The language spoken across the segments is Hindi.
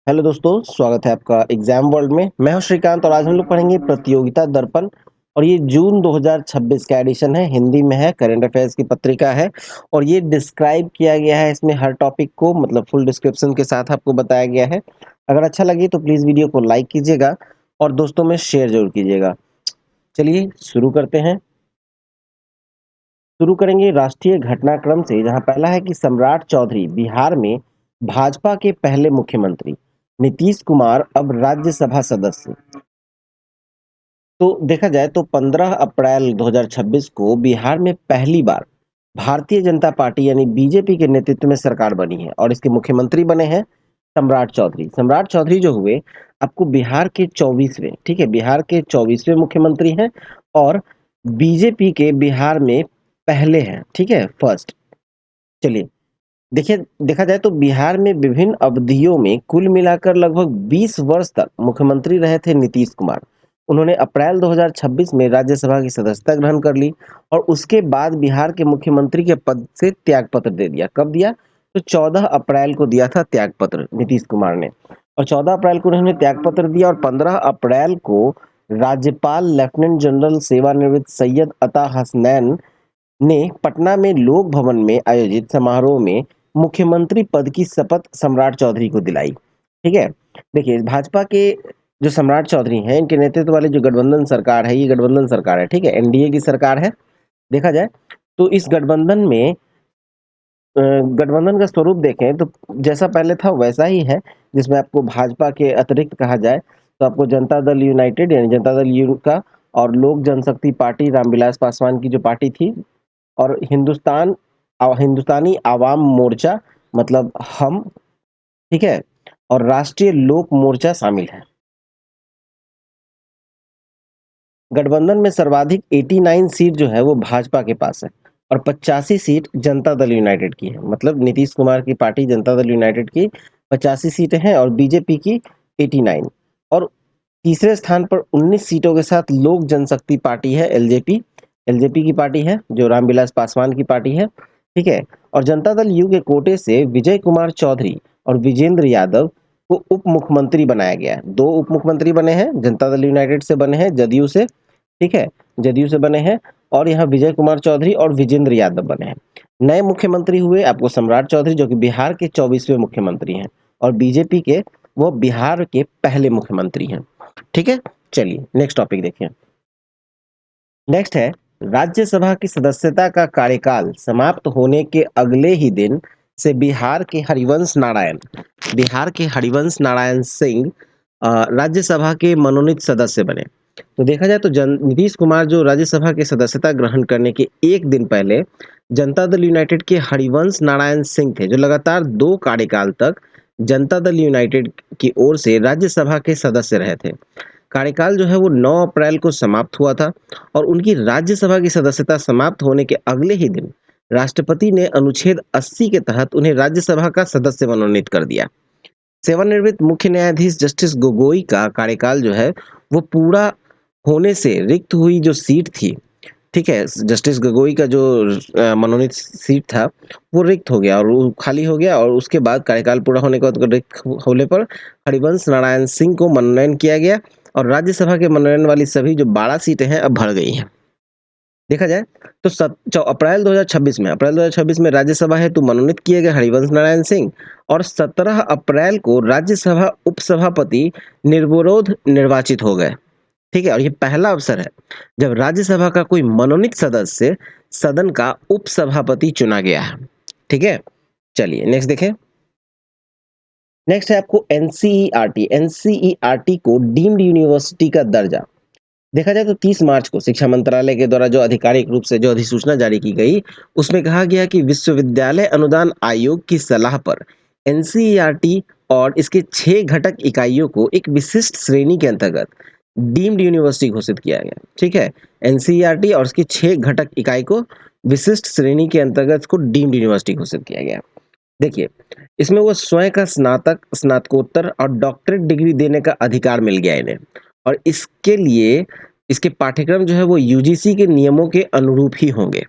हेलो दोस्तों, स्वागत है आपका एग्जाम वर्ल्ड में। मैं हूं श्रीकांत और आज हम लोग पढ़ेंगे प्रतियोगिता दर्पण। और ये जून 2026 का एडिशन है, हिंदी में है, करंट अफेयर्स की पत्रिका है। और ये डिस्क्राइब किया गया है इसमें हर टॉपिक को, मतलब फुल डिस्क्रिप्शन के साथ आपको बताया गया है। अगर अच्छा लगे तो प्लीज वीडियो को लाइक कीजिएगा और दोस्तों में शेयर जरूर कीजिएगा। चलिए शुरू करते हैं। शुरू करेंगे राष्ट्रीय घटनाक्रम से, जहां पहला है कि सम्राट चौधरी बिहार में भाजपा के पहले मुख्यमंत्री। नीतीश कुमार अब राज्यसभा सदस्य। तो देखा जाए तो 15 अप्रैल 2026 को बिहार में पहली बार भारतीय जनता पार्टी यानी बीजेपी के नेतृत्व में सरकार बनी है और इसके मुख्यमंत्री बने हैं सम्राट चौधरी। सम्राट चौधरी जो हुए आपको बिहार के 24वें, ठीक है, बिहार के 24वें मुख्यमंत्री हैं और बीजेपी के बिहार में पहले हैं, ठीक है, फर्स्ट। चलिए देखिए, देखा जाए तो बिहार में विभिन्न अवधियों में कुल मिलाकर लगभग 20 वर्ष तक मुख्यमंत्री रहे थे नीतीश कुमार। उन्होंने अप्रैल 2026 में राज्यसभा की सदस्यता ग्रहण कर ली और उसके बाद बिहार के मुख्यमंत्री के पद से त्यागपत्र दे दिया। कब दिया? तो 14 अप्रैल को दिया था त्यागपत्र नीतीश कुमार ने। और 14 अप्रैल को उन्होंने त्यागपत्र दिया और 15 अप्रैल को राज्यपाल लेफ्टिनेंट जनरल सेवानिवृत्त सैयद अता हसनैन ने पटना में लोक भवन में आयोजित समारोह में मुख्यमंत्री पद की शपथ सम्राट चौधरी को दिलाई। ठीक है, देखिए भाजपा के जो सम्राट चौधरी हैं, इनके नेतृत्व वाली जो गठबंधन सरकार है, ये गठबंधन सरकार है, ठीक है, एनडीए की सरकार है। देखा जाए तो इस गठबंधन में गठबंधन का स्वरूप देखें तो जैसा पहले था वैसा ही है, जिसमें आपको भाजपा के अतिरिक्त कहा जाए तो आपको जनता दल यूनाइटेड यानी जनता दल यू का और लोक जनशक्ति पार्टी रामविलास पासवान की जो पार्टी थी, और हिंदुस्तानी आवाम मोर्चा मतलब हम, ठीक है, और राष्ट्रीय लोक मोर्चा शामिल है। गठबंधन में सर्वाधिक 89 सीट जो है वो भाजपा के पास है और 85 सीट जनता दल यूनाइटेड की है। मतलब नीतीश कुमार की पार्टी जनता दल यूनाइटेड की 85 सीटें हैं और बीजेपी की 89। और तीसरे स्थान पर 19 सीटों के साथ लोक जनशक्ति पार्टी है, एलजेपी। एलजेपी की पार्टी है जो रामविलास पासवान की पार्टी है, ठीक है। और जनता दल यू के कोटे से विजय कुमार चौधरी और विजेंद्र यादव को उप मुख्यमंत्री बनाया गया है। दो उप मुख्यमंत्री बने हैं, जनता दल यूनाइटेड से बने हैं, जदयू से, ठीक है, जदयू से बने हैं। और यहाँ विजय कुमार चौधरी और विजेंद्र यादव बने हैं। नए मुख्यमंत्री हुए आपको सम्राट चौधरी, जो कि बिहार के 24वें मुख्यमंत्री हैं, और बीजेपी के वो बिहार के पहले मुख्यमंत्री हैं। ठीक है, चलिए नेक्स्ट टॉपिक देखिए। नेक्स्ट है राज्यसभा की सदस्यता का कार्यकाल समाप्त होने के अगले ही दिन से बिहार के हरिवंश नारायण सिंह राज्यसभा के मनोनीत सदस्य बने। तो देखा जाए तो नीतीश कुमार जो राज्यसभा की सदस्यता ग्रहण करने के एक दिन पहले जनता दल यूनाइटेड के हरिवंश नारायण सिंह थे, जो लगातार 2 कार्यकाल तक जनता दल यूनाइटेड की ओर से राज्यसभा के सदस्य रहे थे। कार्यकाल जो है वो 9 अप्रैल को समाप्त हुआ था और उनकी राज्यसभा की सदस्यता समाप्त होने के अगले ही दिन राष्ट्रपति ने अनुच्छेद 80 के तहत उन्हें राज्यसभा का सदस्य मनोनीत कर दिया। सेवानिवृत्त मुख्य न्यायाधीश जस्टिस गोगोई का कार्यकाल जो है वो पूरा होने से रिक्त हुई जो सीट थी, ठीक है, जस्टिस गोगोई का जो मनोनीत सीट था वो रिक्त हो गया और वो खाली हो गया, और उसके बाद कार्यकाल पूरा होने के बाद रिक्त होने पर हरिवंश नारायण सिंह को मनोनयन किया गया और राज्यसभा के मनोनयन वाली सभी जो 12 सीटें हैं अब भर गई हैं। देखा जाए तो अप्रैल 2026 में राज्यसभा हेतु मनोनीत किए गए हरिवंश नारायण सिंह और 17 अप्रैल को राज्यसभा उपसभापति निर्विरोध निर्वाचित हो गए। ठीक है, और ये पहला अवसर है जब राज्यसभा का कोई मनोनीत सदस्य सदन का उपसभापति चुना गया है। ठीक है, चलिए नेक्स्ट देखें। नेक्स्ट है आपको एनसीईआरटी। एनसीईआरटी को डीम्ड यूनिवर्सिटी का दर्जा। देखा जाए तो 30 मार्च को शिक्षा मंत्रालय के द्वारा जो आधिकारिक रूप से जो अधिसूचना जारी की गई, उसमें कहा गया कि विश्वविद्यालय अनुदान आयोग की सलाह पर एनसीईआरटी और इसके 6 घटक इकाइयों को एक विशिष्ट श्रेणी के अंतर्गत डीम्ड यूनिवर्सिटी घोषित किया गया। ठीक है, एनसीईआरटी और इसकी 6 घटक इकाई को विशिष्ट श्रेणी के अंतर्गत इसको डीम्ड यूनिवर्सिटी घोषित किया गया। देखिए, इसमें वो स्वयं का स्नातक, स्नातकोत्तर और डॉक्टरेट डिग्री देने का अधिकार मिल गया इन्हें, और इसके लिए इसके पाठ्यक्रम जो है वो यूजीसी के नियमों के अनुरूप ही होंगे।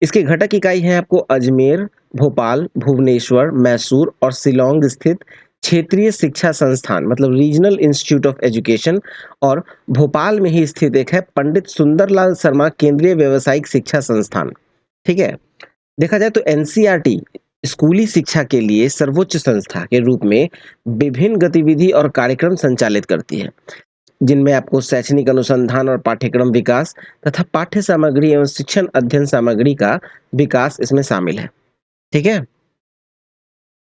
इसके घटक इकाई हैं आपको अजमेर, भोपाल, भुवनेश्वर, मैसूर और शिलांग स्थित क्षेत्रीय शिक्षा संस्थान मतलब रीजनल इंस्टीट्यूट ऑफ एजुकेशन, और भोपाल में ही स्थित एक है पंडित सुंदरलाल शर्मा केंद्रीय व्यावसायिक शिक्षा संस्थान। ठीक है? देखा जाए तो एनसीईआरटी स्कूली शिक्षा के लिए सर्वोच्च संस्था के रूप में विभिन्न गतिविधि और कार्यक्रम संचालित करती है, जिनमें आपको शैक्षणिक अनुसंधान और पाठ्यक्रम विकास तथा पाठ्य सामग्री एवं शिक्षण अध्ययन सामग्री का विकास इसमें शामिल है। ठीक है?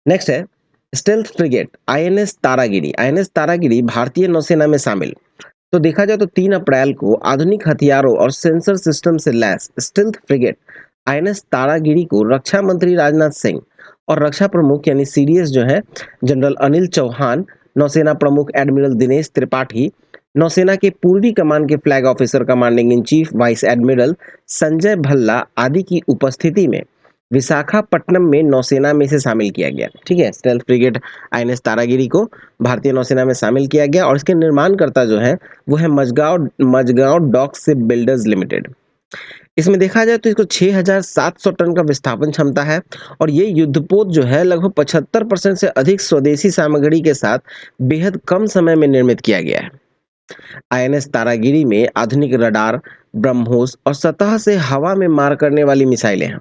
नेक्स्ट है stealth frigate INS Taragiri. INS Taragiri भारतीय नौसेना में शामिल। तो देखा जाए तो 3 अप्रैल को आधुनिक हथियारों और सेंसर सिस्टम से lace stealth frigate INS Taragiri को रक्षा मंत्री राजनाथ सिंह और रक्षा प्रमुख यानी सीडीएस जो है जनरल अनिल चौहान, नौसेना प्रमुख एडमिरल दिनेश त्रिपाठी, नौसेना के पूर्वी कमान के flag officer commanding in chief vice admiral Sanjay Bhalla आदि की उपस्थिति में विशाखापट्टनम में नौसेना में इसे शामिल किया गया। ठीक है? स्टेल्थ फ्रिगेट आईएनएस तारागिरी को भारतीय नौसेना में शामिल किया गया और इसके निर्माणकर्ता जो है वो है Mazagon Mazagon dock shipbuilders limited. इसमें देखा जाए तो इसको 6,700 टन का विस्थापन क्षमता है और ये युद्धपोत जो है लगभग 75% से अधिक स्वदेशी सामग्री के साथ बेहद कम समय में निर्मित किया गया है। आईएनएस तारागिरी में आधुनिक रडार, ब्रह्मोस और सतह से हवा में मार करने वाली मिसाइलें हैं,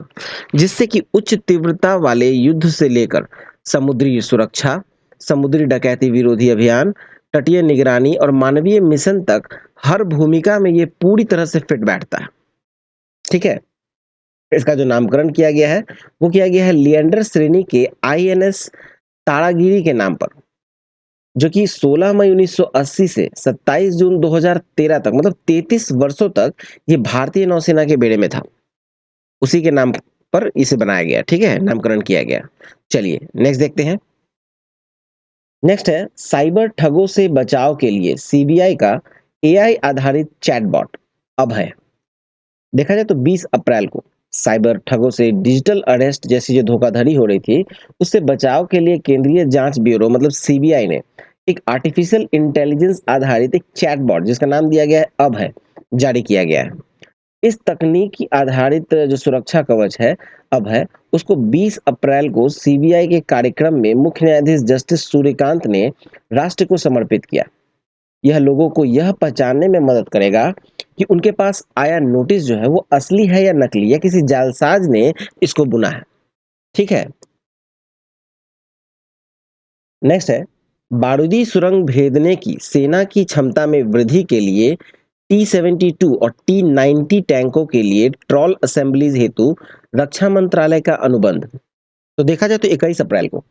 जिससे कि उच्च तीव्रता वाले युद्ध से लेकर समुद्री सुरक्षा, समुद्री डकैती विरोधी अभियान, तटीय निगरानी और मानवीय मिशन तक हर भूमिका में ये पूरी तरह से फिट बैठता है। ठीक है? इसका जो नामकरण किया गया है वो किया गया है लिएंडर श्रेणी के आईएनएस तारागिरी के नाम पर, जो कि 16 मई 1980 से 27 जून 2013 तक मतलब 33 वर्षों तक ये भारतीय नौसेना के बेड़े में था। उसी के नाम पर इसे बनाया गया। ठीक है? नामकरण किया गया। चलिए नेक्स्ट देखते हैं। नेक्स्ट है साइबर ठगों से बचाव के लिए सीबीआई का एआई आधारित चैटबॉट अभय। देखा जाए तो 20 अप्रैल को साइबर ठगों से डिजिटल अरेस्ट जैसी जो धोखाधड़ी हो रही थी उससे बचाव के लिए केंद्रीय जांच ब्यूरो मतलब सीबीआई ने एक आर्टिफिशियल इंटेलिजेंस आधारित एक चैटबॉट जिसका नाम दिया गया है अभय जारी किया गया है। इस तकनीकी आधारित जो सुरक्षा कवच है अभय, उसको 20 अप्रैल को सीबीआई के कार्यक्रम में मुख्य न्यायाधीश जस्टिस सूर्यकांत ने राष्ट्र को समर्पित किया। यह लोगों को यह पहचानने में मदद करेगा कि उनके पास आया नोटिस जो है वो असली है या नकली या किसी जालसाज ने इसको बुना है। ठीक है? नेक्स्ट है बारूदी सुरंग भेदने की सेना की क्षमता में वृद्धि के लिए T-72 और T-90 टैंकों के लिए ट्रॉल असेंबलीज हेतु रक्षा मंत्रालय का अनुबंध। तो देखा जाए तो 21 अप्रैल को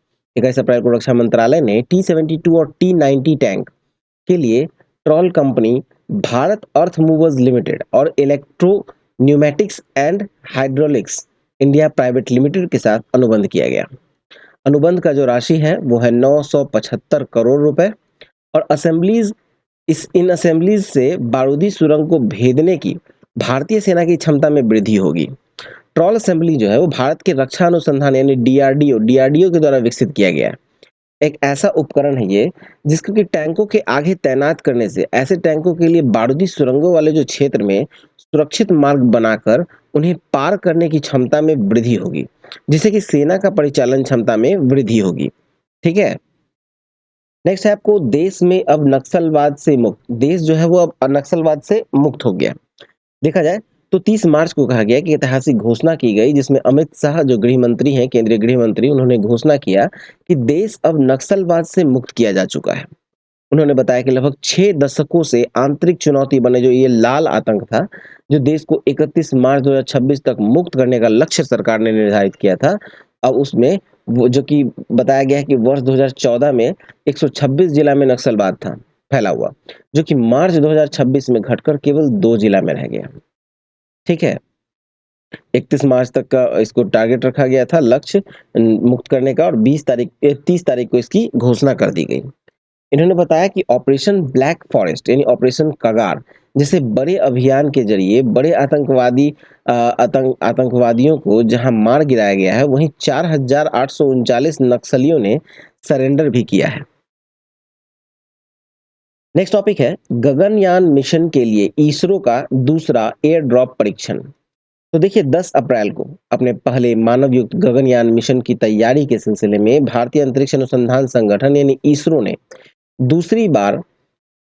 रक्षा मंत्रालय ने T-72 और T-90 टैंक के लिए ट्रॉल कंपनी भारत अर्थ मूवर्स लिमिटेड और electro pneumatics and hydraulics India private limited के साथ अनुबंध किया गया। अनुबंध का जो राशि है वो है 975 करोड़ रुपए और असेंबलीज इन असेंबलीज से बारूदी सुरंग को भेदने की भारतीय सेना की क्षमता में वृद्धि होगी। ट्रॉल असेंबली जो है वो भारत के रक्षा अनुसंधान यानी डीआरडीओ के द्वारा विकसित किया गया है। एक ऐसा उपकरण है ये जिसको कि टैंकों के आगे तैनात करने से ऐसे टैंकों के लिए बारूदी सुरंगों वाले जो क्षेत्र में सुरक्षित मार्ग बनाकर उन्हें पार करने की क्षमता में वृद्धि होगी, जिससे कि सेना का परिचालन क्षमता में वृद्धि होगी। ठीक है? नेक्स्ट है आपको देश में अब नक्सलवाद से मुक्त। देश जो है वो अब नक्सलवाद से मुक्त हो गया। देखा जाए तो 30 मार्च को कहा गया कि ऐतिहासिक घोषणा की गई जिसमें अमित शाह जो गृह मंत्री हैं, केंद्रीय गृह मंत्री, उन्होंने घोषणा किया कि देश अब नक्सलवाद से मुक्त किया जा चुका है। उन्होंने बताया कि लगभग 6 दशकों से आंतरिक चुनौती बने जो ये लाल आतंक था, जो देश को 31 मार्च 2026 तक मुक्त करने का लक्ष्य सरकार ने निर्धारित किया था। अब उसमें वो जो कि बताया गया है कि वर्ष 2014 में 126 जिला में नक्सलवाद था फैला हुआ, जो कि मार्च 2026 में घटकर केवल 2 जिला में रह गया। ठीक है? 31 मार्च तक का इसको टारगेट रखा गया था लक्ष्य मुक्त करने का और 30 तारीख को इसकी घोषणा कर दी गई। इन्होंने बताया कि ऑपरेशन ब्लैक फॉरेस्ट यानी ऑपरेशन कगार जैसे बड़े अभियान के जरिए बड़े आतंकवादियों को जहां मार गिराया गया है वहीं 4,839 नक्सलियों ने सरेंडर भी किया है। नेक्स्ट टॉपिक है गगनयान मिशन के लिए इसरो का दूसरा एयर ड्रॉप परीक्षण। तो देखिए 10 अप्रैल को अपने पहले मानवयुक्त गगनयान मिशन की तैयारी के सिलसिले में भारतीय अंतरिक्ष अनुसंधान संगठन यानी इसरो ने दूसरी बार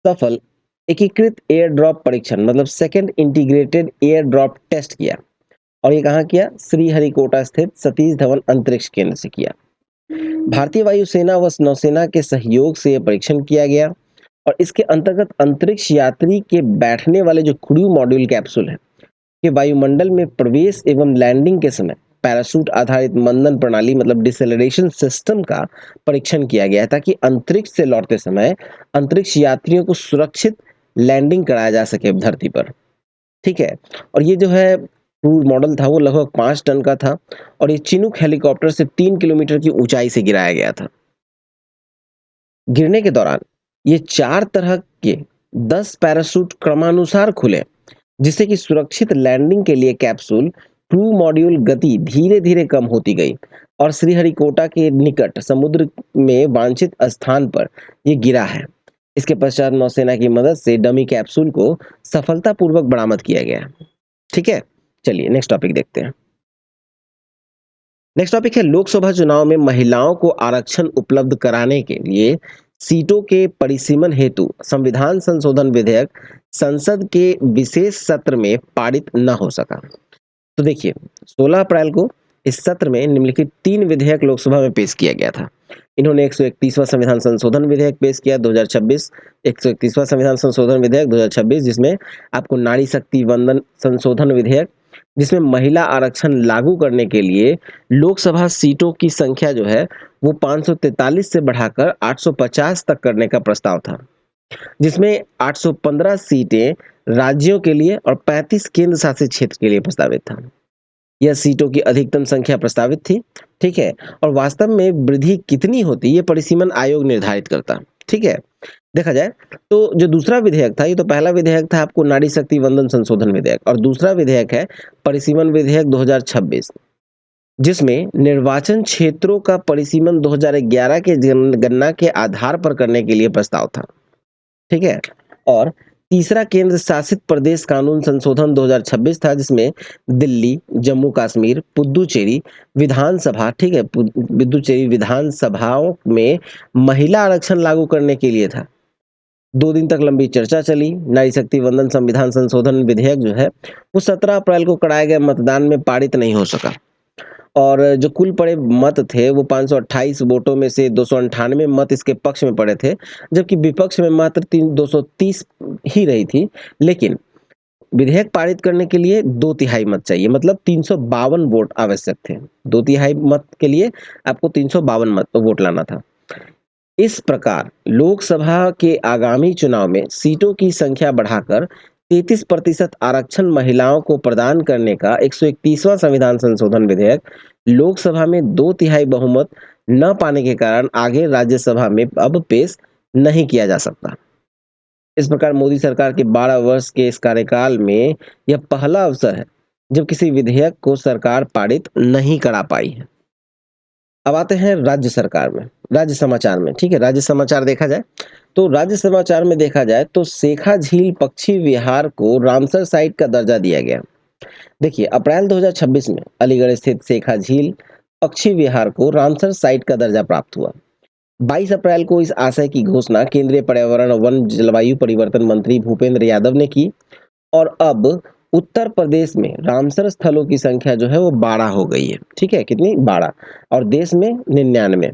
सफल एकीकृत एयर ड्रॉप परीक्षण मतलब second integrated air drop test किया। और ये कहाँ किया? श्रीहरिकोटा स्थित सतीश धवन अंतरिक्ष केंद्र से किया। भारतीय वायुसेना व नौसेना के सहयोग से यह परीक्षण किया गया और इसके अंतर्गत अंतरिक्ष यात्री के बैठने वाले जो क्रू मॉड्यूल कैप्सूल है कि वायुमंडल में प्रवेश एवं लैंडिंग के समय पैराशूट आधारित मंदन प्रणाली मतलब डिसेलरेशन सिस्टम का परीक्षण किया गया है ताकि अंतरिक्ष से लौटते समय अंतरिक्ष यात्रियों को सुरक्षित लैंडिंग कराया जा सके धरती पर। ठीक है। और ये जो है क्रूज मॉडल था वो लगभग 5 टन का था और ये चिनूक हेलीकॉप्टर से 3 किलोमीटर की ऊंचाई से गिराया गया था। गिरने के दौरान ये 4 तरह के 10 पैराशूट क्रमानुसार खुले जिससे कि सुरक्षित लैंडिंग के लिए कैप्सूल क्रू मॉड्यूल गति धीरे धीरे कम होती गई और श्रीहरिकोटा के निकट समुद्र में वांछित स्थान पर ये गिरा है। इसके पश्चात नौसेना की मदद से डमी कैप्सूल को सफलतापूर्वक बरामद किया गया। ठीक है, चलिए नेक्स्ट टॉपिक देखते हैं। नेक्स्ट टॉपिक है लोकसभा चुनाव में महिलाओं को आरक्षण उपलब्ध कराने के लिए सीटों के परिसीमन हेतु संविधान संशोधन विधेयक संसद के विशेष सत्र में पारित न हो सका। तो देखिए 16 अप्रैल को इस सत्र में निम्नलिखित 3 विधेयक लोकसभा में पेश किया गया था। इन्होंने 131वां संविधान संशोधन विधेयक पेश किया 2026, 131वां संविधान संशोधन विधेयक 2026 जिसमें आपको नारी शक्ति वंदन संशोधन विधेयक जिसमें महिला आरक्षण लागू करने के लिए लोकसभा सीटों की संख्या जो है वो 543 से बढ़ाकर 850 तक करने का प्रस्ताव था, जिसमें 815 सीटें राज्यों के लिए और 35 केंद्र शासित क्षेत्र के लिए प्रस्तावित था। यह सीटों की अधिकतम संख्या प्रस्तावित थी। ठीक है। और वास्तव में वृद्धि कितनी होती ये परिसीमन आयोग निर्धारित करता। ठीक है। देखा जाए तो जो दूसरा विधेयक था ये तो पहला विधेयक था आपको नारी शक्ति वंदन संशोधन विधेयक और दूसरा विधेयक है परिसीमन विधेयक 2026 जिसमें निर्वाचन क्षेत्रों का परिसीमन 2011 के जनगणना के आधार पर करने के लिए प्रस्ताव था। ठीक है। और तीसरा केंद्र शासित प्रदेश कानून संशोधन 2026 था जिसमें दिल्ली, जम्मू कश्मीर, पुदुचेरी विधानसभा, ठीक है, पुदुचेरी विधानसभाओं में महिला आरक्षण लागू करने के लिए था। 2 दिन तक लंबी चर्चा चली। नारी शक्ति वंदन संविधान संशोधन विधेयक जो है वो 17 अप्रैल को कराए गए मतदान में पारित नहीं हो सका और जो कुल पड़े मत थे वो 528 वोटों में से 298 मत इसके पक्ष में पड़े थे जबकि विपक्ष में मात्र 230 ही रही थी। लेकिन विधेयक पारित करने के लिए 2/3 मत चाहिए मतलब 352 वोट आवश्यक थे। 2/3 मत के लिए आपको 352 मत वोट लाना था। इस प्रकार लोकसभा के आगामी चुनाव में सीटों की संख्या बढ़ाकर 33% आरक्षण महिलाओं को प्रदान करने का 131वां संविधान संशोधन विधेयक लोकसभा में 2/3 बहुमत न पाने के कारण आगे राज्यसभा में अब पेश नहीं किया जा सकता। इस प्रकार मोदी सरकार के 12 वर्ष के इस कार्यकाल में यह पहला अवसर है जब किसी विधेयक को सरकार पारित नहीं करा पाई है। अब आते हैं राज्य सरकार में, राज्य समाचार में। ठीक है, राज्य समाचार देखा जाए तो राज्य समाचार में देखा जाए तो शेखा झील पक्षी विहार को रामसर साइट का दर्जा दिया गया। देखिए अप्रैल 2026 में अलीगढ़ स्थित शेखा झील पक्षी विहार को रामसर साइट का दर्जा प्राप्त हुआ। 22 अप्रैल को इस आशय की घोषणा केंद्रीय पर्यावरण वन जलवायु परिवर्तन मंत्री भूपेंद्र यादव ने की और अब उत्तर प्रदेश में रामसर स्थलों की संख्या जो है वो 12 हो गई है। ठीक है, कितनी? 12 और देश में 99।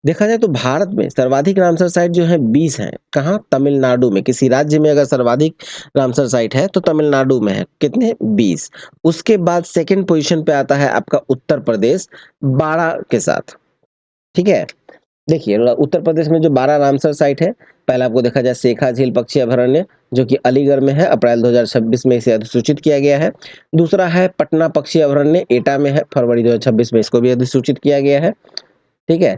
देखा जाए तो भारत में सर्वाधिक रामसर साइट जो है 20 हैं। कहाँ? तमिलनाडु में। किसी राज्य में अगर सर्वाधिक रामसर साइट है तो तमिलनाडु में है। कितने? 20। उसके बाद सेकंड पोजीशन पे आता है आपका उत्तर प्रदेश 12 के साथ। ठीक है। देखिए उत्तर प्रदेश में जो 12 रामसर साइट है, पहला आपको देखा जाए शेखा झील पक्षी अभयारण्य जो कि अलीगढ़ में है, अप्रैल 2026 में इसे अधिसूचित किया गया है। दूसरा है पटना पक्षी अभयारण्य, एटा में है, फरवरी 2026 में इसको भी अधिसूचित किया गया है। ठीक है।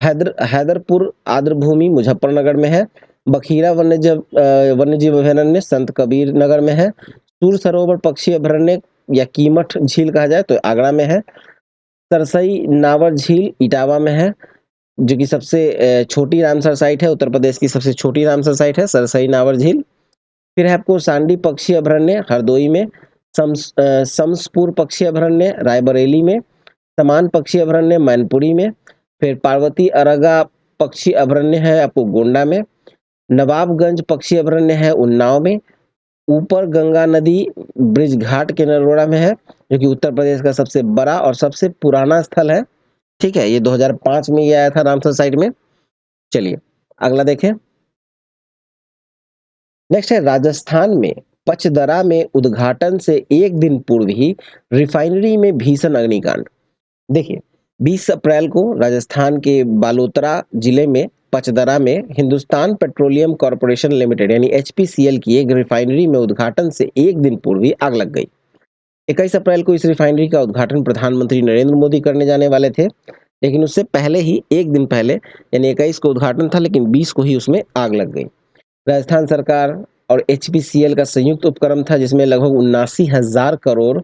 हैदरपुर आर्द्रभूमि मुजफ्फरनगर में है। बखीरा वन्यजीव अभयारण्य संत कबीर नगर में है। सूर सरोवर पक्षी अभयारण्य या कीमठ झील कहा जाए तो आगरा में है। सरसई नावर झील इटावा में है जो कि सबसे छोटी रामसर साइट है, उत्तर प्रदेश की सबसे छोटी रामसर साइट है सरसई नावर झील। फिर है आपको सांडी पक्षी अभयारण्य हरदोई में, शम्सपुर पक्षी अभयारण्य रायबरेली में, समान पक्षी अभयारण्य मैनपुरी में, फिर पार्वती अरगा पक्षी अभयारण्य है आपको गोंडा में, नवाबगंज पक्षी अभयारण्य है उन्नाव में, ऊपर गंगा नदी ब्रिज घाट के नरोड़ा में है, जो कि उत्तर प्रदेश का सबसे बड़ा और सबसे पुराना स्थल है। ठीक है, ये 2005 में ये आया था रामसर साइट में। चलिए अगला देखें। नेक्स्ट है राजस्थान में पचदरा में उद्घाटन से एक दिन पूर्व ही रिफाइनरी में भीषण अग्निकांड। देखिए 20 अप्रैल को राजस्थान के बालोतरा जिले में पचदरा में हिंदुस्तान पेट्रोलियम कॉर्पोरेशन लिमिटेड यानी एचपीसीएल की एक रिफाइनरी में उद्घाटन से एक दिन पूर्व ही आग लग गई। 21 अप्रैल को इस रिफाइनरी का उद्घाटन प्रधानमंत्री नरेंद्र मोदी करने जाने वाले थे, लेकिन उससे पहले ही एक दिन पहले यानी 21 को उद्घाटन था, लेकिन 20 को ही उसमें आग लग गई। राजस्थान सरकार और एचपीसीएल का संयुक्त उपक्रम था, जिसमें लगभग 79,000 करोड़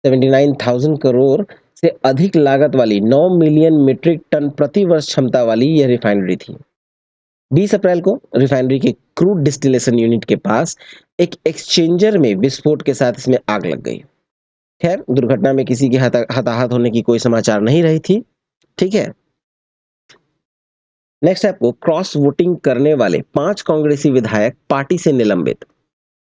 79,000 करोड़ से अधिक लागत वाली 9 मिलियन मीट्रिक टन प्रति वर्ष क्षमता वाली यह रिफाइनरी थी। 20 अप्रैल को रिफाइनरी के क्रूड डिस्टिलेशन यूनिट के पास एक एक्सचेंजर में विस्फोट के साथ इसमें आग लग गई। खैर दुर्घटना में किसी के हताहत होने की कोई समाचार नहीं रही थी। ठीक है, नेक्स्ट है आपको क्रॉस वोटिंग करने वाले 5 कांग्रेसी विधायक पार्टी से निलंबित।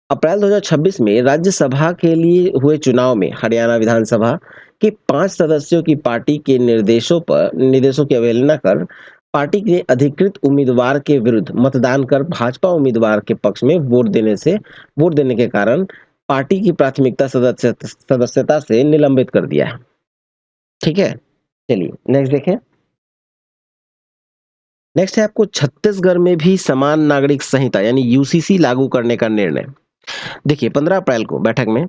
अप्रैल 2026 में राज्यसभा के लिए हुए चुनाव में हरियाणा विधानसभा के 5 सदस्यों की पार्टी के निर्देशों की अवहेलना कर पार्टी के अधिकृत उम्मीदवार के विरुद्ध मतदान कर भाजपा उम्मीदवार के पक्ष में वोट देने के कारण पार्टी की प्राथमिकता सदस्यता से निलंबित कर दिया है। ठीक है, चलिए नेक्स्ट देखें। नेक्स्ट है आपको छत्तीसगढ़ में भी समान नागरिक संहिता यानी यूसीसी लागू करने का निर्णय। देखिए 15 अप्रैल को बैठक में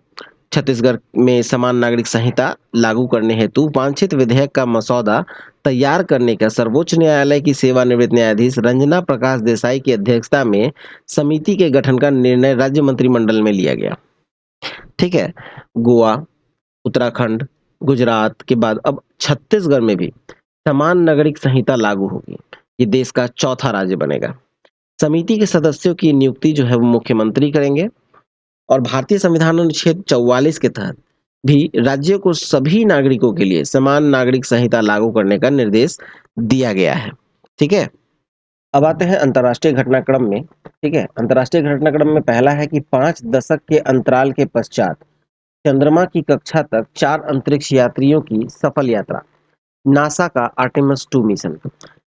छत्तीसगढ़ में समान नागरिक संहिता लागू करने हेतु वांछित विधेयक का मसौदा तैयार करने का सर्वोच्च न्यायालय की सेवानिवृत्त न्यायाधीश रंजना प्रकाश देसाई की अध्यक्षता में समिति के गठन का निर्णय राज्य मंत्रिमंडल में लिया गया। ठीक है, गोवा, उत्तराखंड, गुजरात के बाद अब छत्तीसगढ़ में भी समान नागरिक संहिता लागू होगी। ये देश का चौथा राज्य बनेगा। समिति के सदस्यों की नियुक्ति जो है वो मुख्यमंत्री करेंगे और भारतीय संविधान अनुच्छेद 44 के तहत भी राज्यों को सभी नागरिकों के लिए समान नागरिक संहिता लागू करने का निर्देश दिया गया है। ठीक है, अब आते हैं अंतर्राष्ट्रीय घटनाक्रम में। ठीक है, अंतर्राष्ट्रीय घटनाक्रम में पहला है कि 5 दशक के अंतराल के पश्चात चंद्रमा की कक्षा तक 4 अंतरिक्ष यात्रियों की सफल यात्रा, नासा का आर्टेमिस 2 मिशन।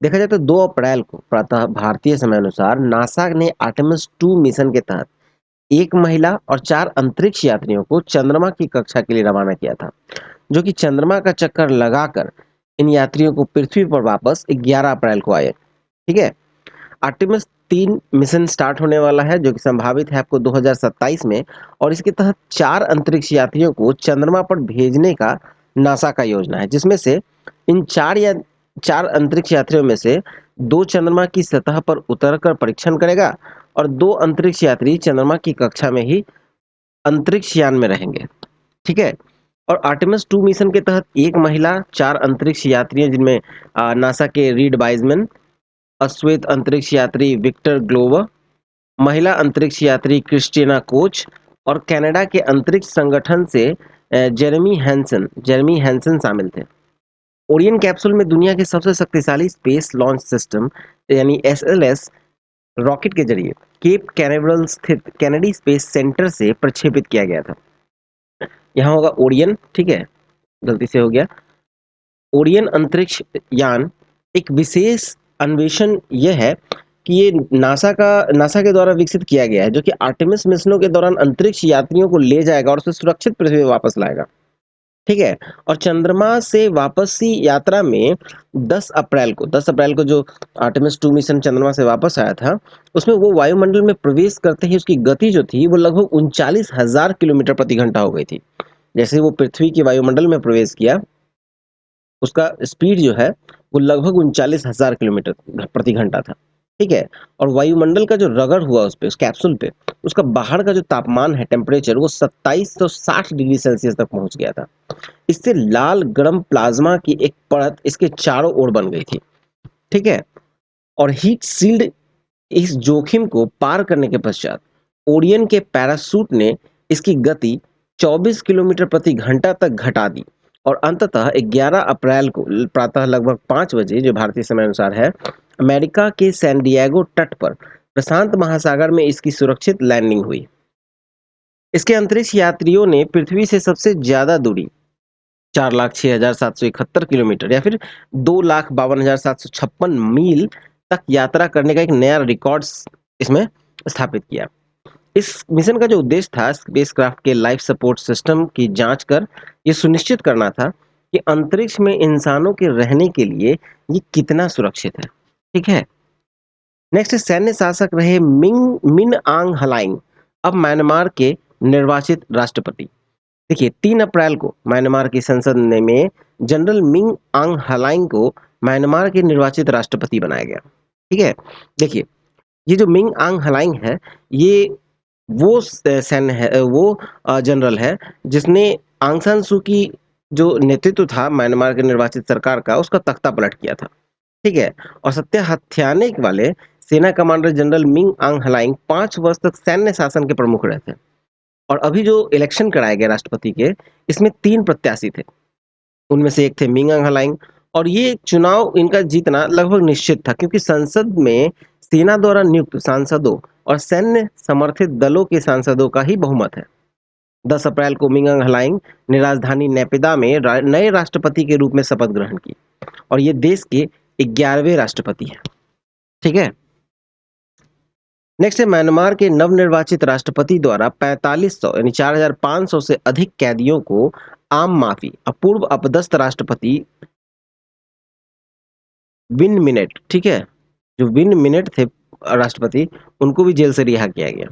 देखा जाए तो 2 अप्रैल को प्रातः भारतीय समय अनुसार नासा ने आर्टेमिस 2 मिशन के तहत एक महिला और 4 अंतरिक्ष यात्रियों को चंद्रमा की कक्षा के लिए रवाना किया था, जो कि चंद्रमा का चक्कर लगाकर इन यात्रियों को पृथ्वी पर वापस 11 अप्रैल को आए। ठीक है, आर्टेमिस 3 मिशन स्टार्ट होने वाला है, जो कि संभावित है आपको 2027 में, और इसके तहत 4 अंतरिक्ष यात्रियों को चंद्रमा पर भेजने का नासा का योजना है, जिसमें से इन 4 अंतरिक्ष यात्रियों में से 2 चंद्रमा की सतह पर उतरकर परीक्षण करेगा और 2 अंतरिक्ष यात्री चंद्रमा की कक्षा में ही अंतरिक्ष यान में रहेंगे। ठीक है, और आर्टेमिस 2 मिशन के तहत एक महिला, 4 अंतरिक्ष यात्री जिनमें नासा के रीड वाइजमैन, अश्वेत अंतरिक्ष यात्री विक्टर ग्लोवर, महिला अंतरिक्ष यात्री क्रिस्टिना कोच और कनाडा के अंतरिक्ष संगठन से जेरेमी हैंसन शामिल थे। ओरियन कैप्सूल में दुनिया के सबसे शक्तिशाली स्पेस लॉन्च सिस्टम यानी एसएलएस रॉकेट के जरिए केप कैनावेरल स्थित कैनेडी स्पेस सेंटर से प्रक्षेपित किया गया था। यहाँ होगा ओरियन, ठीक है, गलती से हो गया। ओरियन अंतरिक्ष यान एक विशेष अन्वेषण यह है कि ये नासा के द्वारा विकसित किया गया है, जो कि आर्टेमिस मिशनों के दौरान अंतरिक्ष यात्रियों को ले जाएगा और उसे सुरक्षित पृथ्वी पर वापस लाएगा। ठीक है, और चंद्रमा से वापसी यात्रा में 10 अप्रैल को जो आर्टेमिस 2 मिशन चंद्रमा से वापस आया था, उसमें वो वायुमंडल में प्रवेश करते ही उसकी गति जो थी वो लगभग 39,000 किलोमीटर प्रति घंटा हो गई थी। जैसे वो पृथ्वी के वायुमंडल में प्रवेश किया, उसका स्पीड जो है वो लगभग 39,000 किलोमीटर प्रति घंटा था। ठीक है, और वायुमंडल का जो रगड़ हुआ उस पे, उस कैप्सूल पे, उसका बाहर का जो तापमान है, टेम्परेचर, वो 2760 डिग्री सेल्सियस तक पहुंच गया था। इससे लाल गर्म प्लाज्मा की एक परत इसके चारों ओर बन गई थी। ठीक है, और हीट सील्ड इस जोखिम को पार करने के पश्चात ओरियन के पैराशूट ने इसकी गति 24 किलोमीटर प्रति घंटा तक घटा दी और अंततः 11 अप्रैल को प्रातः लगभग 5 बजे, जो भारतीय समय अनुसार है, अमेरिका के सैन डिएगो तट पर प्रशांत महासागर में इसकी सुरक्षित लैंडिंग हुई। इसके अंतरिक्ष यात्रियों ने पृथ्वी से सबसे ज्यादा दूरी 4,06,771 किलोमीटर या फिर 2,52,756 मील तक यात्रा करने का एक नया रिकॉर्ड इसमें स्थापित किया। इस मिशन का जो उद्देश्य था, स्पेसक्राफ्ट के लाइफ सपोर्ट सिस्टम की जांच कर ये सुनिश्चित करना था कि अंतरिक्ष में इंसानों के रहने के लिए ये कितना सुरक्षित है। ठीक है। नेक्स्ट, सैन्य शासक रहे मिन आंग हलाइंग, अब म्यांमार के निर्वाचित राष्ट्रपति। देखिए, 3 अप्रैल को म्यांमार की संसद में जनरल मिंग आंग हलाइंग को म्यांमार के निर्वाचित राष्ट्रपति बनाया गया। ठीक है। देखिए, ये जो मिंग आंग हलाइंग है, ये वो सैन्य है, वो जनरल है जिसने आंग सान सू की जो नेतृत्व था म्यांमार के निर्वाचित सरकार का, उसका तख्ता पलट किया था। ठीक है। और सत्य हथियाने वाले सेना कमांडर जनरल मिंग आंग हलाइंग 5 वर्ष तक सैन्य शासन के प्रमुख रहे थे। और अभी जो इलेक्शन कराए गए राष्ट्रपति के, इसमें 3 प्रत्याशी थे। उनमें से एक थे मिंग आंग हलाइंग और ये चुनाव इनका जीतना लगभग निश्चित था, क्योंकि संसद में सेना द्वारा नियुक्त सांसदों और सैन्य समर्थित दलों के सांसदों का ही बहुमत है। 10 अप्रैल को मिंग आंग हलाइंग ने राजधानी नेपिदा में नए राष्ट्रपति के रूप में शपथ ग्रहण की और ये देश के 11वें राष्ट्रपति हैं। ठीक है। नेक्स्ट है, म्यांमार के नवनिर्वाचित राष्ट्रपति द्वारा 4500 यानी 4500 से अधिक कैदियों को आम माफी। पूर्व अपदस्थ राष्ट्रपति विन मिनेट, ठीक है, जो विन मिनेट थे राष्ट्रपति, उनको भी जेल से रिहा किया गया।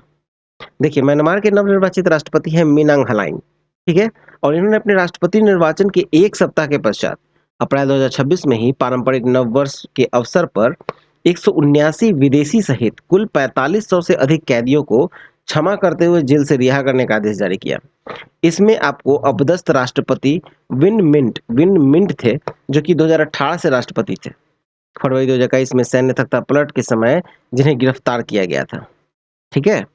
देखिए, म्यांमार के नवनिर्वाचित राष्ट्रपति हैं मिन आंग हलाइंग। ठीक है। और इन्होंने अपने राष्ट्रपति निर्वाचन के 1 सप्ताह के पश्चात अप्रैल 2026 में ही पारंपरिक नववर्ष के अवसर पर 179 विदेशी सहित कुल 4500 से अधिक कैदियों को क्षमा करते हुए जेल से रिहा करने का आदेश जारी किया। इसमें आपको अपदस्थ राष्ट्रपति विन मिंट थे, जो कि 2018 से राष्ट्रपति थे। फरवरी 2021 में सैन्य तख्ता पलट के समय जिन्हें गिरफ्तार किया गया था। ठीक है।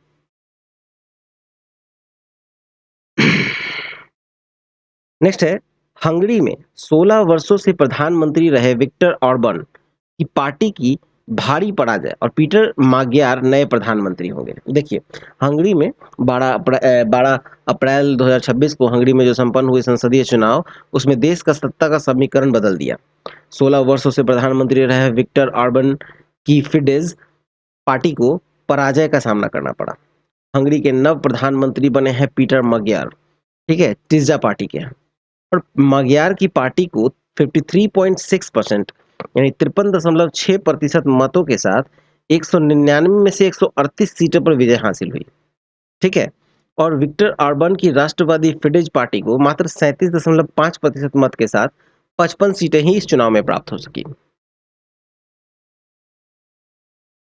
नेक्स्ट है, हंगरी में 16 वर्षों से प्रधानमंत्री रहे विक्टर ऑर्बन की पार्टी की भारी पराजय और पीटर माग्यार नए प्रधानमंत्री होंगे। देखिए, हंगरी में 12 अप्रैल 2026 को हंगरी में जो संपन्न हुए संसदीय चुनाव, उसमें देश का सत्ता का समीकरण बदल दिया। 16 वर्षों से प्रधानमंत्री रहे विक्टर ऑर्बन की फिडेज पार्टी को पराजय का सामना करना पड़ा। हंगरी के नव प्रधानमंत्री बने हैं पीटर माग्यार। ठीक है, टिज़ा पार्टी के हैं। और magyarकी पार्टी को 53.6% यानी 53.6% मतों के साथ 199 में से 138 सीटों पर विजय हासिल हुई। ठीक है। और विक्टर ऑर्बन की राष्ट्रवादी फिडेज पार्टी को मात्र 37.5% मत के साथ 55 सीटें ही इस चुनाव में प्राप्त हो सकी।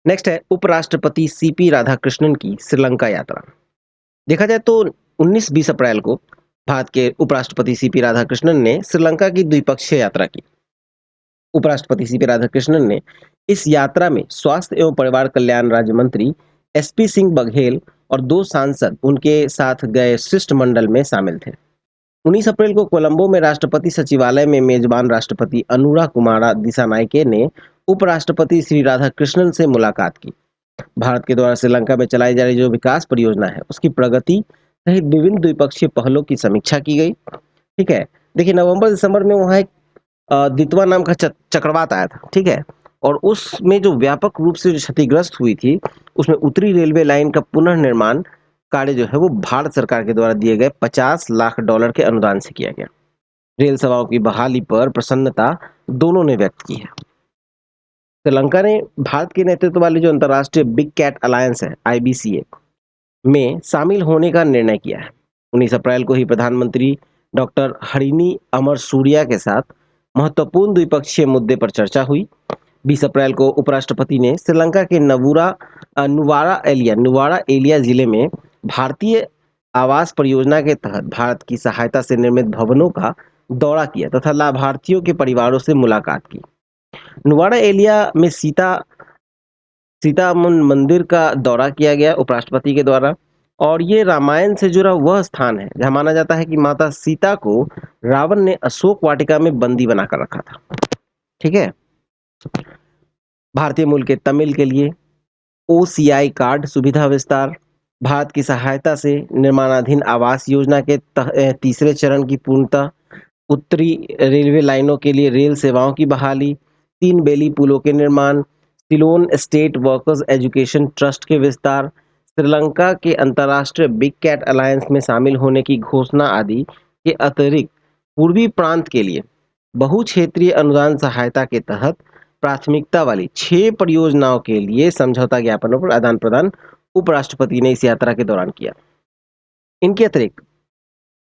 नेक्स्ट है, उपराष्ट्रपति सीपी राधाकृष्णन की श्रीलंका यात्रा। देखा जाए तो 19-20 अप्रैल को भारत के उपराष्ट्रपति सीपी राधाकृष्णन ने श्रीलंका की द्विपक्षीय यात्रा की। उपराष्ट्रपति सीपी राधाकृष्णन ने इस यात्रा में स्वास्थ्य एवं परिवार कल्याण राज्य मंत्री एसपी सिंह बघेल और 2 सांसद उनके साथ गए शिष्टमंडल में शामिल थे। 19 अप्रैल को कोलंबो में राष्ट्रपति सचिवालय में मेजबान राष्ट्रपति अनुरा कुमारा दिसानायके ने उपराष्ट्रपति श्री राधाकृष्णन से मुलाकात की। भारत के द्वारा श्रीलंका में चलाई जा रही जो विकास परियोजना है, उसकी प्रगति सहित विभिन्न द्विपक्षीय पहलों की समीक्षा की गई। ठीक है। देखिए, नवंबर दिसंबर में वहाँ एक दितवा नाम का चक्रवात आया था। ठीक है। और उसमें जो व्यापक रूप से जो क्षतिग्रस्त हुई थी, उसमें उत्तरी रेलवे लाइन का पुनर्निर्माण कार्य जो है वो भारत सरकार के द्वारा दिए गए $50 लाख के अनुदान से किया गया। रेल सेवाओं की बहाली पर प्रसन्नता दोनों ने व्यक्त की है। श्रीलंका ने भारत के नेतृत्व वाली जो अंतर्राष्ट्रीय बिग कैट अलायंस है, IBCA, में शामिल होने का निर्णय किया है। 19 अप्रैल को ही प्रधानमंत्री डॉक्टर हरिनी अमर सूर्या के साथ महत्वपूर्ण द्विपक्षीय मुद्दे पर चर्चा हुई। 20 अप्रैल को उपराष्ट्रपति ने श्रीलंका के नुवारा एलिया जिले में भारतीय आवास परियोजना के तहत भारत की सहायता से निर्मित भवनों का दौरा किया तथा लाभार्थियों के परिवारों से मुलाकात की। नुवारा एलिया में सीता मंदिर का दौरा किया गया उपराष्ट्रपति के द्वारा और ये रामायण से जुड़ा वह स्थान है जहाँ माना जाता है कि माता सीता को रावण ने अशोक वाटिका में बंदी बनाकर रखा था। ठीक है। भारतीय मूल के तमिल के लिए ओसीआई कार्ड सुविधा विस्तार, भारत की सहायता से निर्माणाधीन आवास योजना के तीसरे चरण की पूर्णता, उत्तरी रेलवे लाइनों के लिए रेल सेवाओं की बहाली, तीन बेली पुलों के निर्माण, Ceylon state workers education trust के विस्तार, श्रीलंका के अंतर्राष्ट्रीय बिग कैट अलायंस में शामिल होने की घोषणा आदि के अतिरिक्त पूर्वी प्रांत के लिए बहुक्षेत्रीय अनुदान सहायता के तहत प्राथमिकता वाली 6 परियोजनाओं के लिए समझौता ज्ञापनों पर आदान प्रदान उपराष्ट्रपति ने इस यात्रा के दौरान किया। इनके अतिरिक्त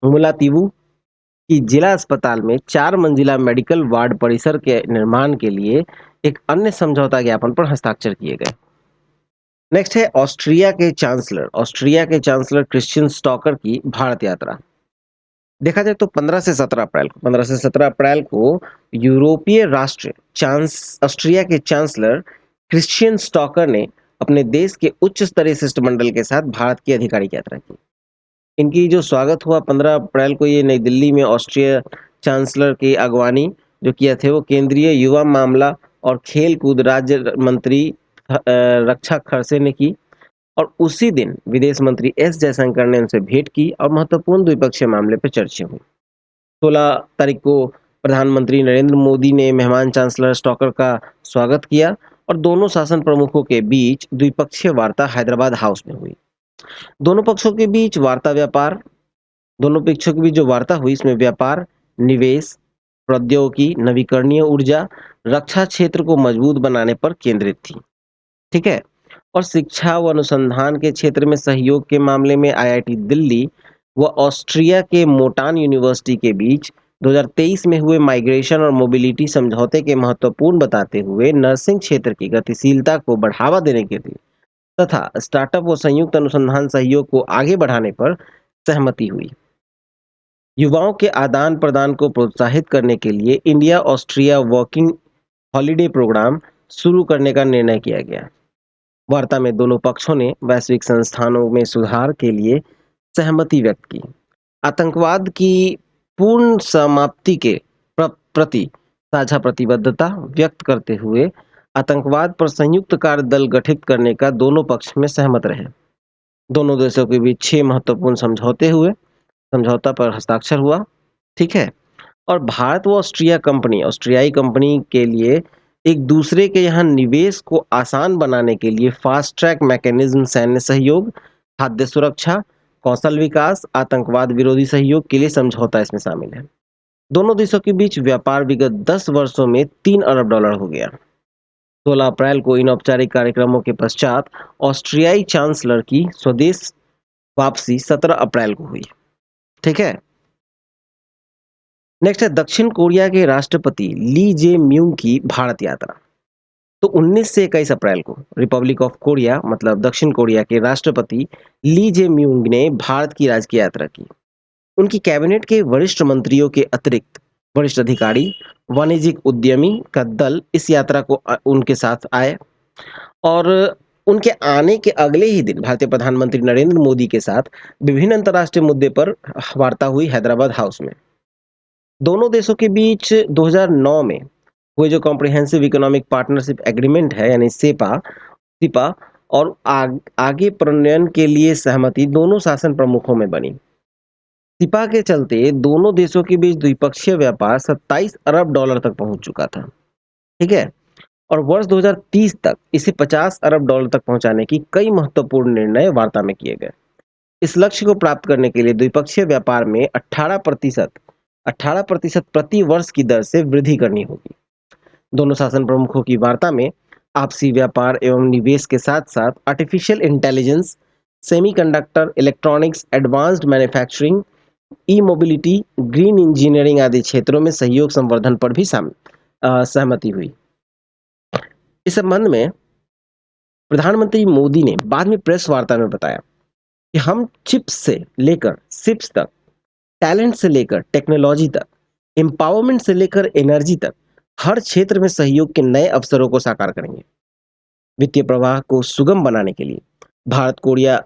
मुलातिवू की जिला अस्पताल में 4 मंजिला मेडिकल वार्ड परिसर के निर्माण के लिए एक अन्य समझौता ज्ञापन पर हस्ताक्षर किए गए। नेक्स्ट है ऑस्ट्रिया के चांसलर क्रिश्चियन स्टॉकर की भारत यात्रा। देखा जाए तो 15 से 17 अप्रैल को यूरोपीय राष्ट्र ऑस्ट्रिया के चांसलर क्रिश्चियन स्टॉकर ने अपने देश के उच्च स्तरीय शिष्टमंडल के साथ भारत की आधिकारिक यात्रा की। इनकी जो स्वागत हुआ 15 अप्रैल को ये नई दिल्ली में ऑस्ट्रिया चांसलर की अगवानी जो किया थे वो केंद्रीय युवा मामला और खेल कूद राज्य मंत्री रक्षा खड़से ने की और उसी दिन विदेश मंत्री एस जयशंकर ने उनसे भेंट की और महत्वपूर्ण द्विपक्षीय मामले पर चर्चा हुई। 16 तारीख को प्रधानमंत्री नरेंद्र मोदी ने मेहमान चांसलर स्टॉकर का स्वागत किया और दोनों शासन प्रमुखों के बीच द्विपक्षीय वार्ता हैदराबाद हाउस में हुई। दोनों पक्षों के बीच जो वार्ता हुई इसमें व्यापार, निवेश, प्रौद्योगिकी, नवीकरणीय ऊर्जा, रक्षा क्षेत्र को मजबूत बनाने पर केंद्रित थी। ठीक है। और शिक्षा व अनुसंधान के क्षेत्र में सहयोग के मामले में आईआईटी दिल्ली व ऑस्ट्रिया के मोटान यूनिवर्सिटी के बीच 2023 में हुए माइग्रेशन और मोबिलिटी समझौते के महत्वपूर्ण बताते हुए नर्सिंग क्षेत्र की गतिशीलता को बढ़ावा देने के लिए तथा स्टार्टअप व संयुक्त अनुसंधान सहयोग को आगे बढ़ाने पर सहमति हुई। युवाओं के आदान प्रदान को प्रोत्साहित करने के लिए India Austria working holiday programme शुरू करने का निर्णय किया गया। वार्ता में दोनों पक्षों ने वैश्विक संस्थानों में सुधार के लिए सहमति व्यक्त की। आतंकवाद की पूर्ण समाप्ति के प्रति साझा प्रतिबद्धता व्यक्त करते हुए आतंकवाद पर संयुक्त कार्य दल गठित करने का दोनों पक्ष में सहमत रहे। दोनों देशों के बीच 6 महत्वपूर्ण समझौता पर हस्ताक्षर हुआ। ठीक है। और भारत व ऑस्ट्रियाई कंपनी के लिए एक दूसरे के यहाँ निवेश को आसान बनाने के लिए फास्ट ट्रैक मैकेनिज्म, सैन्य सहयोग, खाद्य सुरक्षा, कौशल विकास, आतंकवाद विरोधी सहयोग के लिए समझौता इसमें शामिल है। दोनों देशों के बीच व्यापार विगत 10 वर्षों में $3 अरब हो गया। 16 अप्रैल को इन औपचारिक कार्यक्रमों के पश्चात ऑस्ट्रियाई चांसलर की स्वदेश वापसी 17 अप्रैल को हुई। ठीक है। नेक्स्ट है दक्षिण कोरिया के राष्ट्रपति ली जे म्यूंग की भारत यात्रा। तो 19 से 21 अप्रैल को रिपब्लिक ऑफ कोरिया मतलब दक्षिण कोरिया के राष्ट्रपति ली जे म्यूंग ने भारत की राजकीय यात्रा की। उनकी कैबिनेट के वरिष्ठ मंत्रियों के अतिरिक्त वरिष्ठ अधिकारी, वाणिज्यिक उद्यमी का दल इस यात्रा को उनके साथ आए और उनके आने के अगले ही दिन भारतीय प्रधानमंत्री नरेंद्र मोदी के साथ विभिन्न अंतर्राष्ट्रीय मुद्दे पर वार्ता हुई हैदराबाद हाउस में। दोनों देशों के बीच 2009 में हुए जो कॉम्प्रिहेंसिव इकोनॉमिक पार्टनरशिप एग्रीमेंट है यानी सिपा और आगे प्रणयन के लिए सहमति दोनों शासन प्रमुखों में बनी। सिपा के चलते दोनों देशों के बीच द्विपक्षीय व्यापार 27 अरब डॉलर तक पहुंच चुका था। ठीक है। और वर्ष 2030 तक इसे 50 अरब डॉलर तक पहुंचाने की कई महत्वपूर्ण निर्णय वार्ता में किए गए। इस लक्ष्य को प्राप्त करने के लिए द्विपक्षीय व्यापार में 18% प्रति वर्ष की दर से वृद्धि करनी होगी। दोनों शासन प्रमुखों की वार्ता में आपसी व्यापार एवं निवेश के साथ साथ artificial intelligence, semiconductor, electronics, advanced manufacturing, e mobility, green engineering आदि क्षेत्रों में सहयोग संवर्धन पर भी सहमति हुई। इस संबंध में प्रधानमंत्री मोदी ने बाद में प्रेस वार्ता में बताया कि हम चिप्स से लेकर शिप्स तक, टैलेंट से लेकर टेक्नोलॉजी तक, एम्पावरमेंट से लेकर एनर्जी तक हर क्षेत्र में सहयोग के नए अवसरों को साकार करेंगे। वित्तीय प्रवाह को सुगम बनाने के लिए भारत कोरिया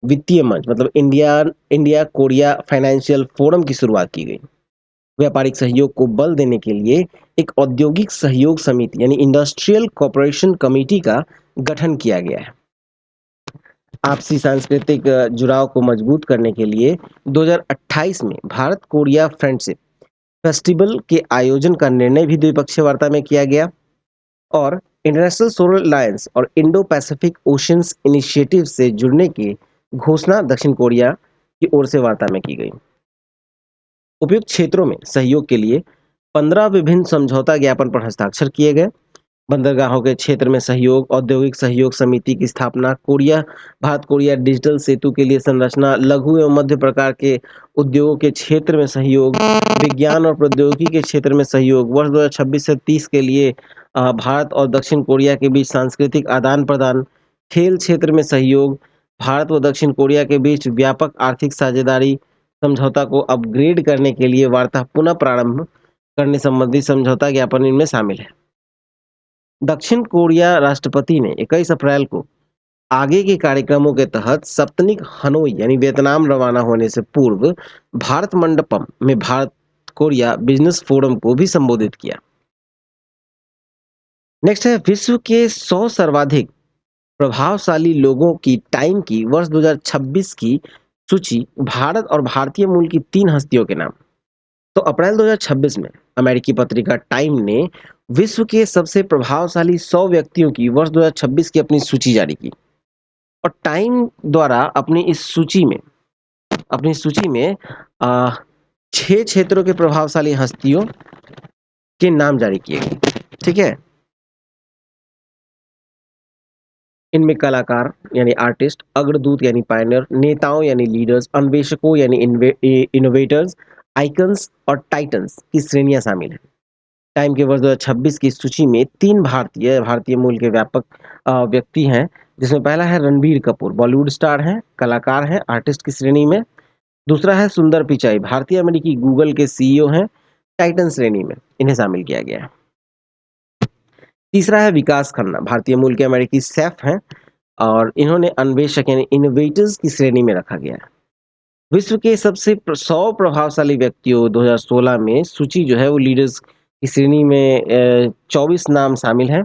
वित्तीय मंच मतलब इंडिया कोरिया फाइनेंशियल फोरम की शुरुआत की गई। व्यापारिक सहयोग को बल देने के लिए एक औद्योगिक सहयोग समिति यानी इंडस्ट्रियल कोऑपरेशन कमेटी का गठन किया गया है। आपसी सांस्कृतिक जुड़ाव को मजबूत करने के लिए 2028 में भारत कोरिया फ्रेंडशिप फेस्टिवल के आयोजन का निर्णय भी द्विपक्षीय वार्ता में किया गया और इंटरनेशनल सोलर अलायंस और इंडो पैसिफिक ओशंस इनिशिएटिव से जुड़ने की घोषणा दक्षिण कोरिया की ओर से वार्ता में की गई। उपयुक्त क्षेत्रों में सहयोग के लिए 15 विभिन्न समझौता ज्ञापन पर हस्ताक्षर किए गए। बंदरगाहों के क्षेत्र में सहयोग, औद्योगिक सहयोग समिति की स्थापना, भारत कोरिया डिजिटल सेतु के लिए संरचना, लघु एवं मध्य प्रकार के उद्योगों के क्षेत्र में सहयोग, विज्ञान और प्रौद्योगिकी के क्षेत्र में सहयोग, वर्ष 2026 से 30 के लिए भारत और दक्षिण कोरिया के बीच सांस्कृतिक आदान प्रदान, खेल क्षेत्र में सहयोग, भारत व दक्षिण कोरिया के बीच व्यापक आर्थिक साझेदारी समझौता को अपग्रेड करने के लिए वार्ता पुनः प्रारंभ करने संबंधी समझौता ज्ञापन इनमें शामिल है। दक्षिण कोरिया राष्ट्रपति ने 21 अप्रैल को आगे के कार्यक्रमों के तहत सप्तनिक हनोई यानी वियतनाम रवाना होने से पूर्व भारत मंडपम में भारत कोरिया बिजनेस फोरम को भी संबोधित किया। नेक्स्ट है विश्व के 100 सर्वाधिक प्रभावशाली लोगों की टाइम की वर्ष 2026 की सूची, भारत और भारतीय मूल की 3 हस्तियों के नाम। तो अप्रैल 2026 में अमेरिकी पत्रिका टाइम ने विश्व के सबसे प्रभावशाली 100 व्यक्तियों की वर्ष 2026 की अपनी सूची जारी की और टाइम द्वारा अपनी सूची में 6 क्षेत्रों के प्रभावशाली हस्तियों के नाम जारी किए गए। ठीक है, इनमें कलाकार यानी आर्टिस्ट, अग्रदूत यानी पायनियर, नेताओं यानी लीडर्स, अन्वेषकों यानी इनोवेटर्स, आइकन्स और टाइटन्स की श्रेणियां शामिल हैं। टाइम के वर्ष 2026 की सूची में 3 भारतीय मूल के व्यापक व्यक्ति हैं, जिसमें पहला है रणबीर कपूर, बॉलीवुड स्टार हैं, कलाकार हैं, आर्टिस्ट की श्रेणी में। दूसरा है सुंदर पिचाई, भारतीय अमेरिकी गूगल के सीईओ हैं, टाइटन श्रेणी में इन्हें शामिल किया गया है। तीसरा है विकास खन्ना, भारतीय मूल के अमेरिकी शेफ हैं और इन्होंने अन्वेषक यानी इनोवेटर्स की श्रेणी में रखा गया है। विश्व के सबसे 100 प्रभावशाली व्यक्तियों 2016 में सूची जो है वो लीडर्स की श्रेणी में 24 नाम शामिल हैं।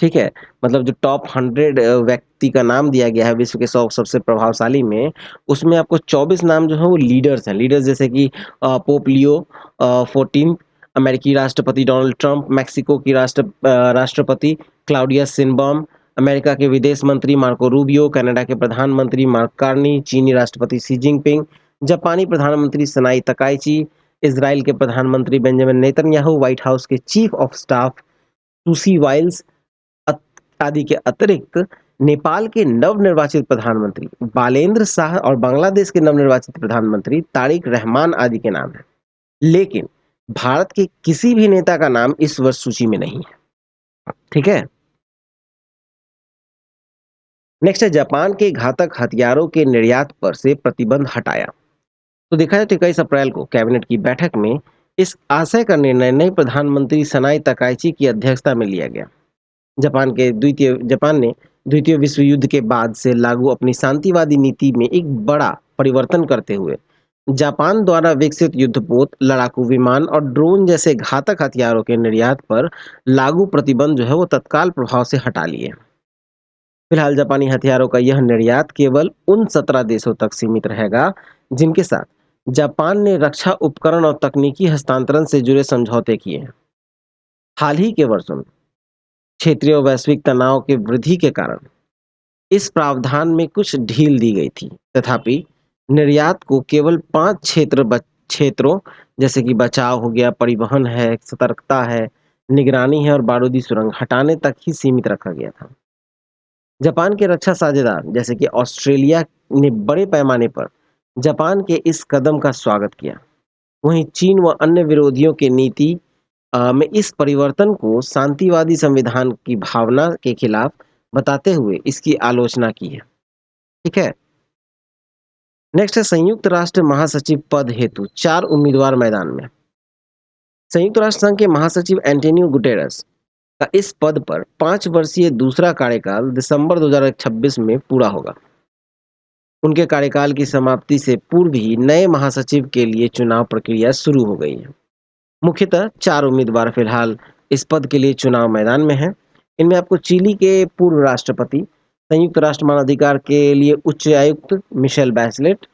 ठीक है, मतलब जो टॉप 100 व्यक्ति का नाम दिया गया है विश्व के 100 सबसे प्रभावशाली में, उसमें आपको 24 नाम जो है वो लीडर्स हैं। लीडर्स जैसे कि पोप लियो 14, अमेरिकी राष्ट्रपति डोनाल्ड ट्रंप, मैक्सिको की राष्ट्रपति क्लाउडिया शिनबॉम, अमेरिका के विदेश मंत्री मार्को रूबियो, कनाडा के प्रधानमंत्री मार्क कार्नी, चीनी राष्ट्रपति शी जिनपिंग, जापानी प्रधानमंत्री सनाई तकाइची, इजराइल के प्रधानमंत्री बेंजामिन नेतन्याहू, व्हाइट हाउस के चीफ ऑफ स्टाफ सुसी वाइल्स आदि के अतिरिक्त नेपाल के नवनिर्वाचित प्रधानमंत्री बालेंद्र शाह और बांग्लादेश के नवनिर्वाचित प्रधानमंत्री तारिक रहमान आदि के नाम हैं। लेकिन भारत के किसी भी नेता का नाम इस वर्ष सूची में नहीं है। ठीक है, नेक्स्ट है जापान के घातक हथियारों के निर्यात पर से प्रतिबंध हटाया। तो देखा जाए तो 21 अप्रैल को कैबिनेट की बैठक में इस आशय का निर्णय नए प्रधानमंत्री सनाई तकाइची की अध्यक्षता में लिया गया। जापान ने द्वितीय विश्व युद्ध के बाद से लागू अपनी शांतिवादी नीति में एक बड़ा परिवर्तन करते हुए जापान द्वारा विकसित युद्धपोत, लड़ाकू विमान और ड्रोन जैसे घातक हथियारों के निर्यात पर लागू प्रतिबंध जो है वो तत्काल प्रभाव से हटा लिए। फिलहाल जापानी हथियारों का यह निर्यात केवल उन 17 देशों तक सीमित रहेगा जिनके साथ जापान ने रक्षा उपकरण और तकनीकी हस्तांतरण से जुड़े समझौते किए हैं। हाल ही के वर्षों में क्षेत्रीय और वैश्विक तनाव के वृद्धि के कारण इस प्रावधान में कुछ ढील दी गई थी। तथापि निर्यात को केवल 5 क्षेत्रों जैसे कि बचाव हो गया, परिवहन है, सतर्कता है, निगरानी है और बारूदी सुरंग हटाने तक ही सीमित रखा गया था। जापान के रक्षा साझेदार जैसे कि ऑस्ट्रेलिया ने बड़े पैमाने पर जापान के इस कदम का स्वागत किया। वहीं चीन व अन्य विरोधियों के नीति में इस परिवर्तन को शांतिवादी संविधान की भावना के खिलाफ बताते हुए इसकी आलोचना की है। ठीक है, नेक्स्ट है संयुक्त राष्ट्र महासचिव पद हेतु 4 उम्मीदवार मैदान में। संयुक्त राष्ट्र संघ के महासचिव एंटोनियो गुटेरस का इस पद पर 5 वर्षीय दूसरा कार्यकाल दिसंबर 2026 में पूरा होगा। उनके कार्यकाल की समाप्ति से पूर्व ही नए महासचिव के लिए चुनाव प्रक्रिया शुरू हो गई है। मुख्यतः 4 उम्मीदवार फिलहाल इस पद के लिए चुनाव मैदान में हैं। इनमें आपको चिली के पूर्व राष्ट्रपति, संयुक्त राष्ट्र मानवाधिकार के लिए उच्च आयुक्त मिशेल बैचलेट,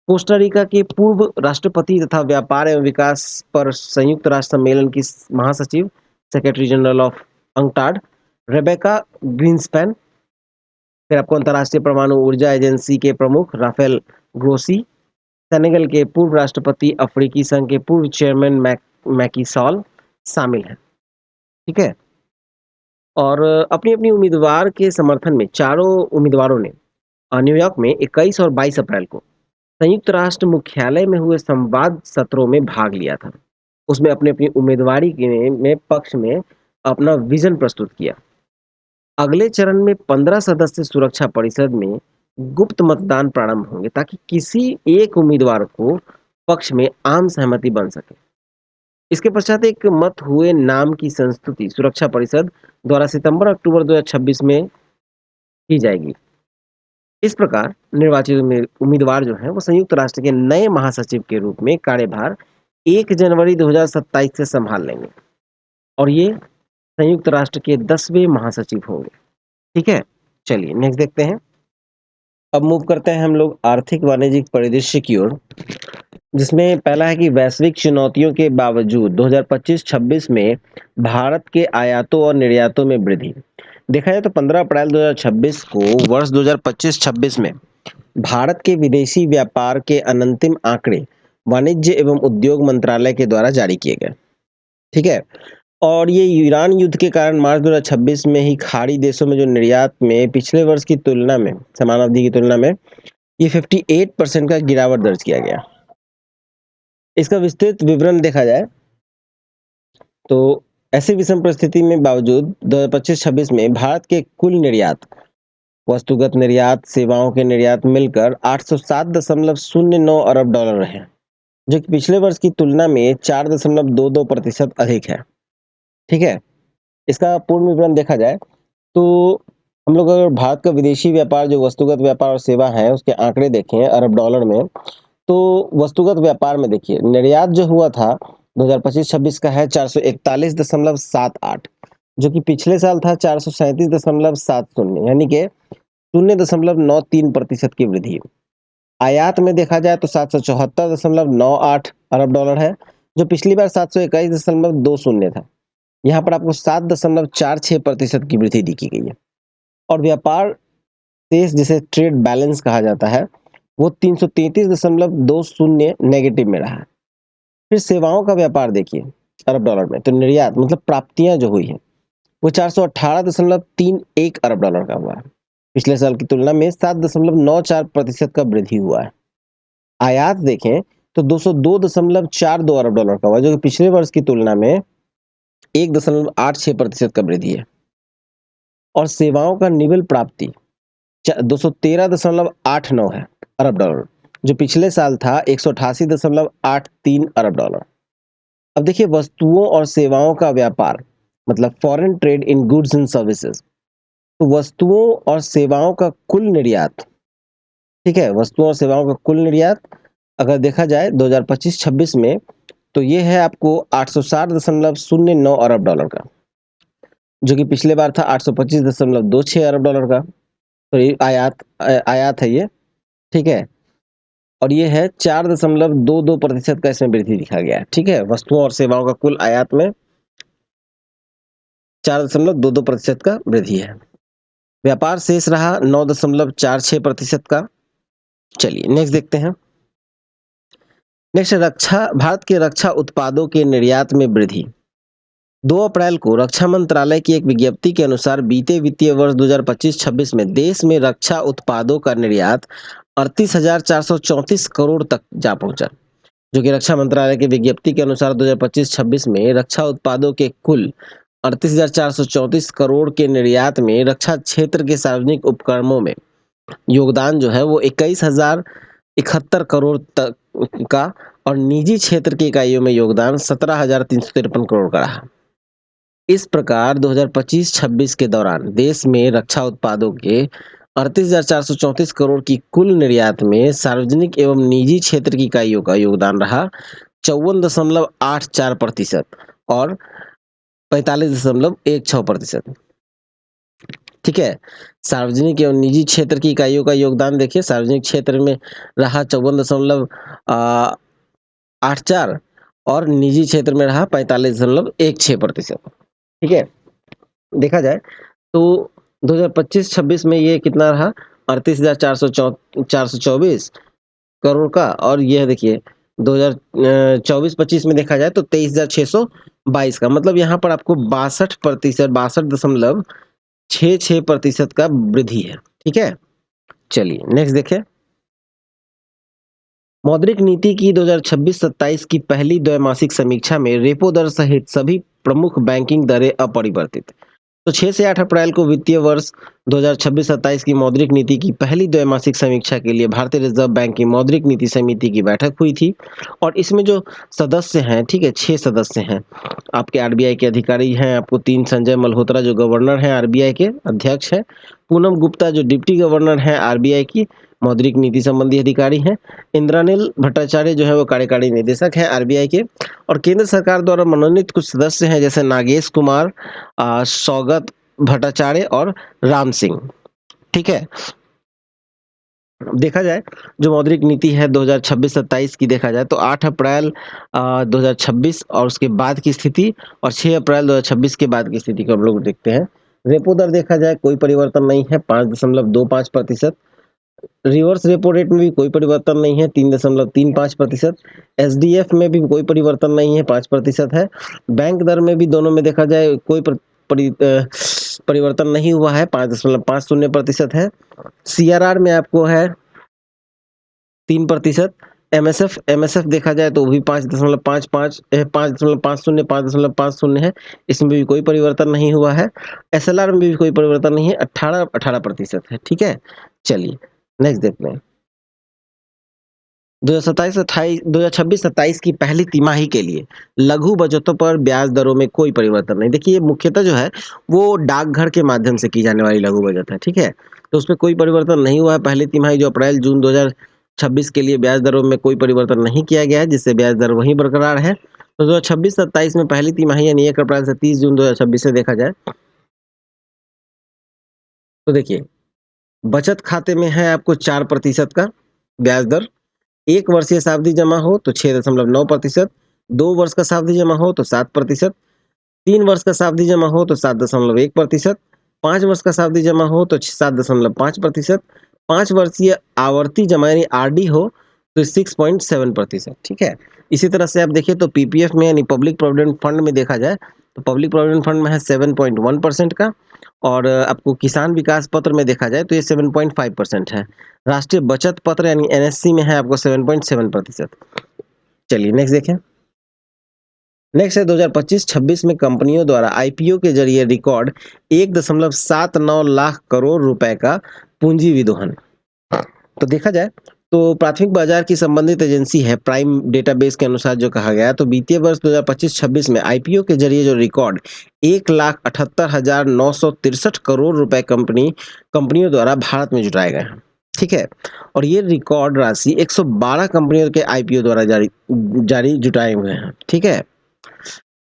कोस्टा रिका के पूर्व राष्ट्रपति तथा व्यापार एवं विकास पर संयुक्त राष्ट्र सम्मेलन की महासचिव, secretary general of UNCTAD, Rebeca Grynspan, फिर आपको अंतर्राष्ट्रीय परमाणु ऊर्जा एजेंसी के प्रमुख राफेल ग्रोसी, सेनेगल के पूर्व राष्ट्रपति, अफ्रीकी संघ के पूर्व चेयरमैन मैकी सॉल शामिल हैं। ठीक है। और अपनी-अपनी उम्मीदवार के समर्थन में चारों उम्मीदवारों ने न्यूयॉर्क में 21 और 22 अप्रैल को संयुक्त राष्ट्र मुख्यालय में हुए संवाद सत्रों में भाग लिया था। उसमें अपनी-अपनी उम्मीदवारी के में पक्ष में अपना विजन प्रस्तुत किया। अगले चरण में 15 सदस्य सुरक्षा परिषद में गुप्त मतदान प्रारंभ होंगे ताकि किसी एक उम्मीदवार को पक्ष में आम सहमति बन सके। इसके पश्चात एक मत हुए नाम की संस्तुति सुरक्षा परिषद द्वारा सितंबर-अक्टूबर 2026 में की जाएगी। इस प्रकार निर्वाचित उम्मीदवार जो हैं वो संयुक्त राष्ट्र के नए महासचिव के रूप में कार्यभार 1 जनवरी 2027 से संभाल लेंगे और ये संयुक्त राष्ट्र के 10वें महासचिव होंगे। ठीक है? चलिए नेक्स्ट देखते हैं। अब मूव करते हैं हम लोग आर्थिक वाणिज्यिक परिदृश्य की ओर, जिसमें पहला है कि वैश्विक चुनौतियों के बावजूद 2025-26 में भारत के आयातों और निर्यातों में वृद्धि। देखा जाए तो 15 अप्रैल 2026 को वर्ष 2025-26 में भारत के विदेशी व्यापार के अनंतिम आंकड़े वाणिज्य एवं उद्योग मंत्रालय के द्वारा जारी किए गए। ठीक है। और ये ईरान युद्ध के कारण मार्च 2026 में ही खाड़ी देशों में जो निर्यात में पिछले वर्ष की तुलना में, समान अवधि की तुलना में ये 58% का गिरावट दर्ज किया गया। इसका विस्तृत विवरण देखा जाए तो ऐसी विषम परिस्थिति में बावजूद 2025-26 में भारत के कुल निर्यात, वस्तुगत निर्यात, सेवाओं के निर्यात मिलकर 807.09 अरब डॉलर रहे, जो कि पिछले वर्ष की तुलना में 4.22% अधिक है। ठीक है। इसका पूर्ण विवरण देखा जाए तो हम लोग अगर भारत का विदेशी व्यापार जो वस्तुगत व्यापार और सेवा है उसके आंकड़े देखें अरब डॉलर में, तो वस्तुगत व्यापार में देखिए निर्यात जो हुआ था 2025-26 का है 441.78, जो कि पिछले साल था 437.70, यानी कि 0.93% की वृद्धि। आयात में देखा जाए तो 774.98 अरब डॉलर है, जो पिछली बार 721.20 था। यहाँ पर आपको 7.46% की वृद्धि दिखी गई है। और व्यापार शेष जिसे ट्रेड बैलेंस कहा जाता है वो 333.20 नेगेटिव में रहा है। फिर सेवाओं का व्यापार देखिए अरब डॉलर में, तो निर्यात मतलब प्राप्तियां जो हुई है वो 418.31 अरब डॉलर का हुआ है, पिछले साल की तुलना में 7.94% का वृद्धि हुआ है। आयात देखें तो 202.42 अरब डॉलर का हुआ, जो कि पिछले वर्ष की तुलना में 1.86% का वृद्धि है। और सेवाओं का निव्वल प्राप्ति 213.89 है अरब डॉलर, जो पिछले साल था 188.83 अरब डॉलर। अब देखिए वस्तुओं और सेवाओं का व्यापार मतलब foreign trade in goods and services, तो वस्तुओं और सेवाओं का कुल निर्यात, ठीक है, वस्तुओं और सेवाओं का कुल निर्यात अगर देखा जाए 2025-26 में तो ये है आपको 860.09 अरब डॉलर का, जो कि पिछले बार था 825.26 अरब डॉलर का। तो ये आयात है ये। ठीक है। और ये है 4.22% का इसमें वृद्धि दिखा गया है। ठीक है। वस्तुओं और सेवाओं का कुल आयात में 4.22% का वृद्धि है। व्यापार शेष रहा 9.46% का। चलिए नेक्स्ट देखते हैं। नेक्स्ट भारत के रक्षा उत्पादों के निर्यात में वृद्धि। 2 अप्रैल को रक्षा मंत्रालय की एक विज्ञप्ति के अनुसार बीते वित्तीय वर्ष 2025-26 में देश में रक्षा उत्पादों का निर्यात 38,434 करोड़ तक जा पहुंचा, जो कि रक्षा मंत्रालय की विज्ञप्ति के अनुसार 2025-26 में रक्षा उत्पादों के कुल 38,434 करोड़ के निर्यात में रक्षा क्षेत्र के सार्वजनिक उपक्रमों में योगदान जो है वो 21,071 करोड़ तक का और निजी क्षेत्र की इकाइयों में योगदान 17,353 करोड़ का रहा। इस प्रकार 2025-26 के दौरान देश में रक्षा उत्पादों के 38,434 करोड़ की कुल निर्यात में सार्वजनिक एवं निजी क्षेत्र की इकाइयों का योगदान रहा 54.84% और 45.16%। ठीक है। सार्वजनिक एवं निजी क्षेत्र की इकाइयों का योगदान देखिए, सार्वजनिक क्षेत्र में रहा 54.84 और निजी क्षेत्र में रहा 45.16%। ठीक है। देखा जाए तो 2025-26 में ये कितना रहा 38,424 करोड़ का, और यह देखिए 2024-25 में देखा जाए तो 23,622 का, मतलब यहाँ पर आपको 62% 62.66% का वृद्धि है। ठीक है। चलिए नेक्स्ट देखें। मौद्रिक नीति की 2026-27 की पहली द्वैमासिक समीक्षा में रेपो दर सहित सभी प्रमुख बैंकिंग दरें अपरिवर्तित। तो 6 से 8 अप्रैल को वित्तीय वर्ष 2026-27 की मौद्रिक नीति की पहली द्वैमासिक समीक्षा के लिए भारतीय रिजर्व बैंक की मौद्रिक नीति समिति की बैठक हुई थी, और इसमें जो सदस्य हैं, ठीक है, 6 सदस्य हैं। आपके आरबीआई के अधिकारी हैं, आपको 3 संजय मल्होत्रा जो गवर्नर हैं आरबीआई के अध्यक्ष हैं, पूनम गुप्ता जो डिप्टी गवर्नर हैं आरबीआई की मौद्रिक नीति संबंधी अधिकारी हैं, इंद्रानील भट्टाचार्य जो है वो कार्यकारी निदेशक हैं आरबीआई के, और केंद्र सरकार द्वारा मनोनीत कुछ सदस्य हैं जैसे नागेश कुमार, सौगत भट्टाचार्य और राम सिंह। ठीक है। देखा जाए जो मौद्रिक नीति है 2026-27 की, देखा जाए तो 8 अप्रैल 2026 और उसके बाद की स्थिति, और 6 अप्रैल 2026 के बाद की स्थिति को हम लोग देखते हैं। रेपो दर देखा जाए कोई परिवर्तन नहीं है 5.25%। रिवर्स रेपो रेट में भी कोई परिवर्तन नहीं है 3.35%। एसडीएफ में भी कोई परिवर्तन नहीं है 5% है। बैंक दर में भी दोनों में देखा जाए कोई परिवर्तन नहीं हुआ है 5.50% है। सीआरआर में आपको है 3%। एमएसएफ देखा जाए तो भी 5.55 5.50 है, इसमें भी कोई परिवर्तन नहीं हुआ है। एसएलआर में भी कोई परिवर्तन नहीं है 18% है। ठीक है। चलिए नेक्स्ट देखते हैं। 2026-27 की पहली तिमाही के लिए लघु बचतों पर ब्याज दरों में कोई परिवर्तन नहीं। देखिए ये मुख्यतः जो है वो डाकघर के माध्यम से की जाने वाली लघु बचत है। ठीक है। तो उसमें कोई परिवर्तन नहीं हुआ है। पहली तिमाही जो अप्रैल जून 2026 के लिए ब्याज दरों में कोई परिवर्तन नहीं किया गया है, जिससे ब्याज दर वहीं बरकरार है। तो 2026-27 में पहली तिमाही यानी 1 अप्रैल से 30 जून 2026 से देखा जाए तो देखिए बचत खाते में है आपको 4% का ब्याज दर। 1 वर्षीय सावधि जमा हो तो 6.9%, 2 वर्ष का सावधि जमा हो तो 7%, 3 वर्ष का सावधि जमा हो तो 7.1%, 5 वर्ष का सावधि जमा हो तो 7.5%, 5 वर्षीय आवर्ती जमा यानी आरडी हो तो 6.7%। ठीक है। इसी तरह से आप देखिए तो पीपीएफ में यानी पब्लिक प्रोविडेंट फंड में देखा जाए तो पब्लिक प्रोविडेंट फंड में है 7.1% का, और आपको किसान विकास पत्र में देखा जाए तो ये 7.5% है। राष्ट्रीय बचत पत्र यानी एनएससी में है आपको 7.7%। चलिए नेक्स्ट देखें। नेक्स्ट है 2025-26 में कंपनियों द्वारा आईपीओ के जरिए रिकॉर्ड 1.79 लाख करोड़ रुपए का पूंजी विदोहन। तो देखा जाए तो प्राथमिक बाजार की संबंधित एजेंसी है प्राइम डेटाबेस के अनुसार जो कहा गया, तो वित्तीय वर्ष 2025-26 में आईपीओ के जरिए जो रिकॉर्ड 1,78,963 करोड़ रुपए कंपनियों द्वारा भारत में जुटाए गए हैं। ठीक है। और ये रिकॉर्ड राशि 112 कंपनियों के आईपीओ द्वारा जारी जुटाए हुए हैं। ठीक है।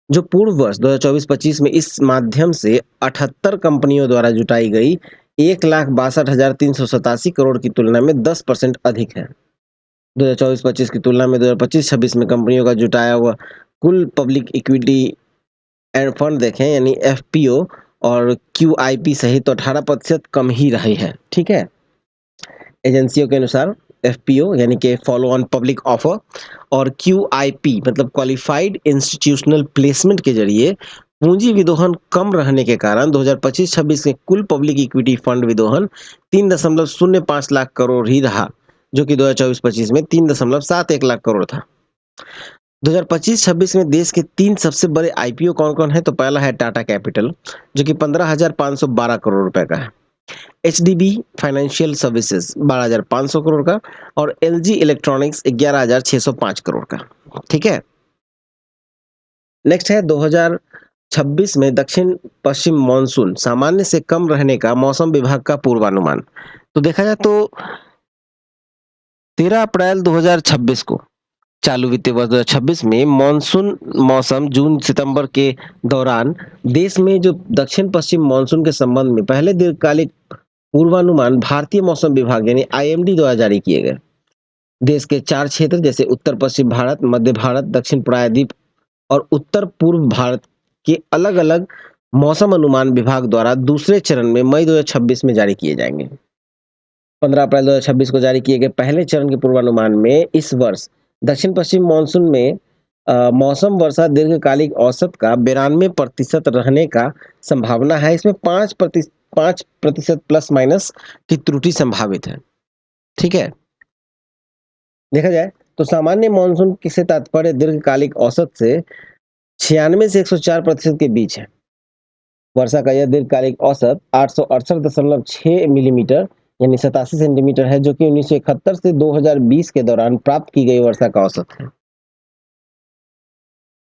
जो पूर्व वर्ष 2024-25 में इस माध्यम से 78 कंपनियों द्वारा जुटाई गई 1,62,387 करोड़ की तुलना में 10% अधिक है। 2024-25 की तुलना में 2025-26 में कंपनियों का जुटाया हुआ कुल पब्लिक इक्विटी एंड फंड देखें यानी एफपीओ और क्यूआईपी सहित तो 18% कम ही रही है। ठीक है। एजेंसियों के अनुसार एफपीओ यानी कि फॉलो ऑन पब्लिक ऑफर और क्यूआईपी मतलब क्वालिफाइड इंस्टीट्यूशनल प्लेसमेंट के जरिए पूंजी विदोहन कम रहने के कारण 2025-26 में कुल पब्लिक इक्विटी फंड विदोहन 3.05 लाख करोड़ ही रहा, जो कि 2024-25 में 3.71 लाख करोड़ था। 2025-26 में देश के 3 सबसे बड़े आईपीओ कौन-कौन है? तो पहला है टाटा कैपिटल जो कि 15,512 करोड़ रुपए का है। एचडीबी फाइनेंशियल सर्विसेज 12,500 करोड़ का, और एलजी इलेक्ट्रॉनिक्स 11,605 करोड़ का। ठीक है। नेक्स्ट है 26 में दक्षिण पश्चिम मानसून सामान्य से कम रहने का मौसम विभाग का पूर्वानुमान। तो देखा जाए तो 13 अप्रैल 2026 को चालू वित्तीय वर्ष 2026 में मानसून मौसम जून सितंबर के दौरान देश में जो दक्षिण पश्चिम मानसून के संबंध में पहले दीर्घकालिक पूर्वानुमान भारतीय मौसम विभाग यानी आईएमडी द्वारा जारी किए गए। देश के 4 क्षेत्र जैसे उत्तर पश्चिम भारत, मध्य भारत, दक्षिण प्रायद्वीप और उत्तर पूर्व भारत के अलग-अलग मौसम अनुमान विभाग द्वारा दूसरे चरण में मई 2026 में जारी किए जाएंगे। 15 अप्रैल 2026 को जारी किए गए पहले चरण के पूर्वानुमान में इस वर्ष दक्षिण पश्चिम मानसून में मौसम वर्षा दीर्घकालिक औसत का 92% रहने का संभावना है। इसमें 5% प्लस माइनस की त्रुटि संभावित है। ठीक है। देखा जाए तो सामान्य मानसून किसे तात्पर्य दीर्घकालिक औसत से 96 से 104% के बीच है। वर्षा का यह दीर्घकालिक औसत 868.6 मिलीमीटर यानी 87 सेंटीमीटर है, जो कि 1971 से 2020 के दौरान प्राप्त की गई वर्षा का औसत है।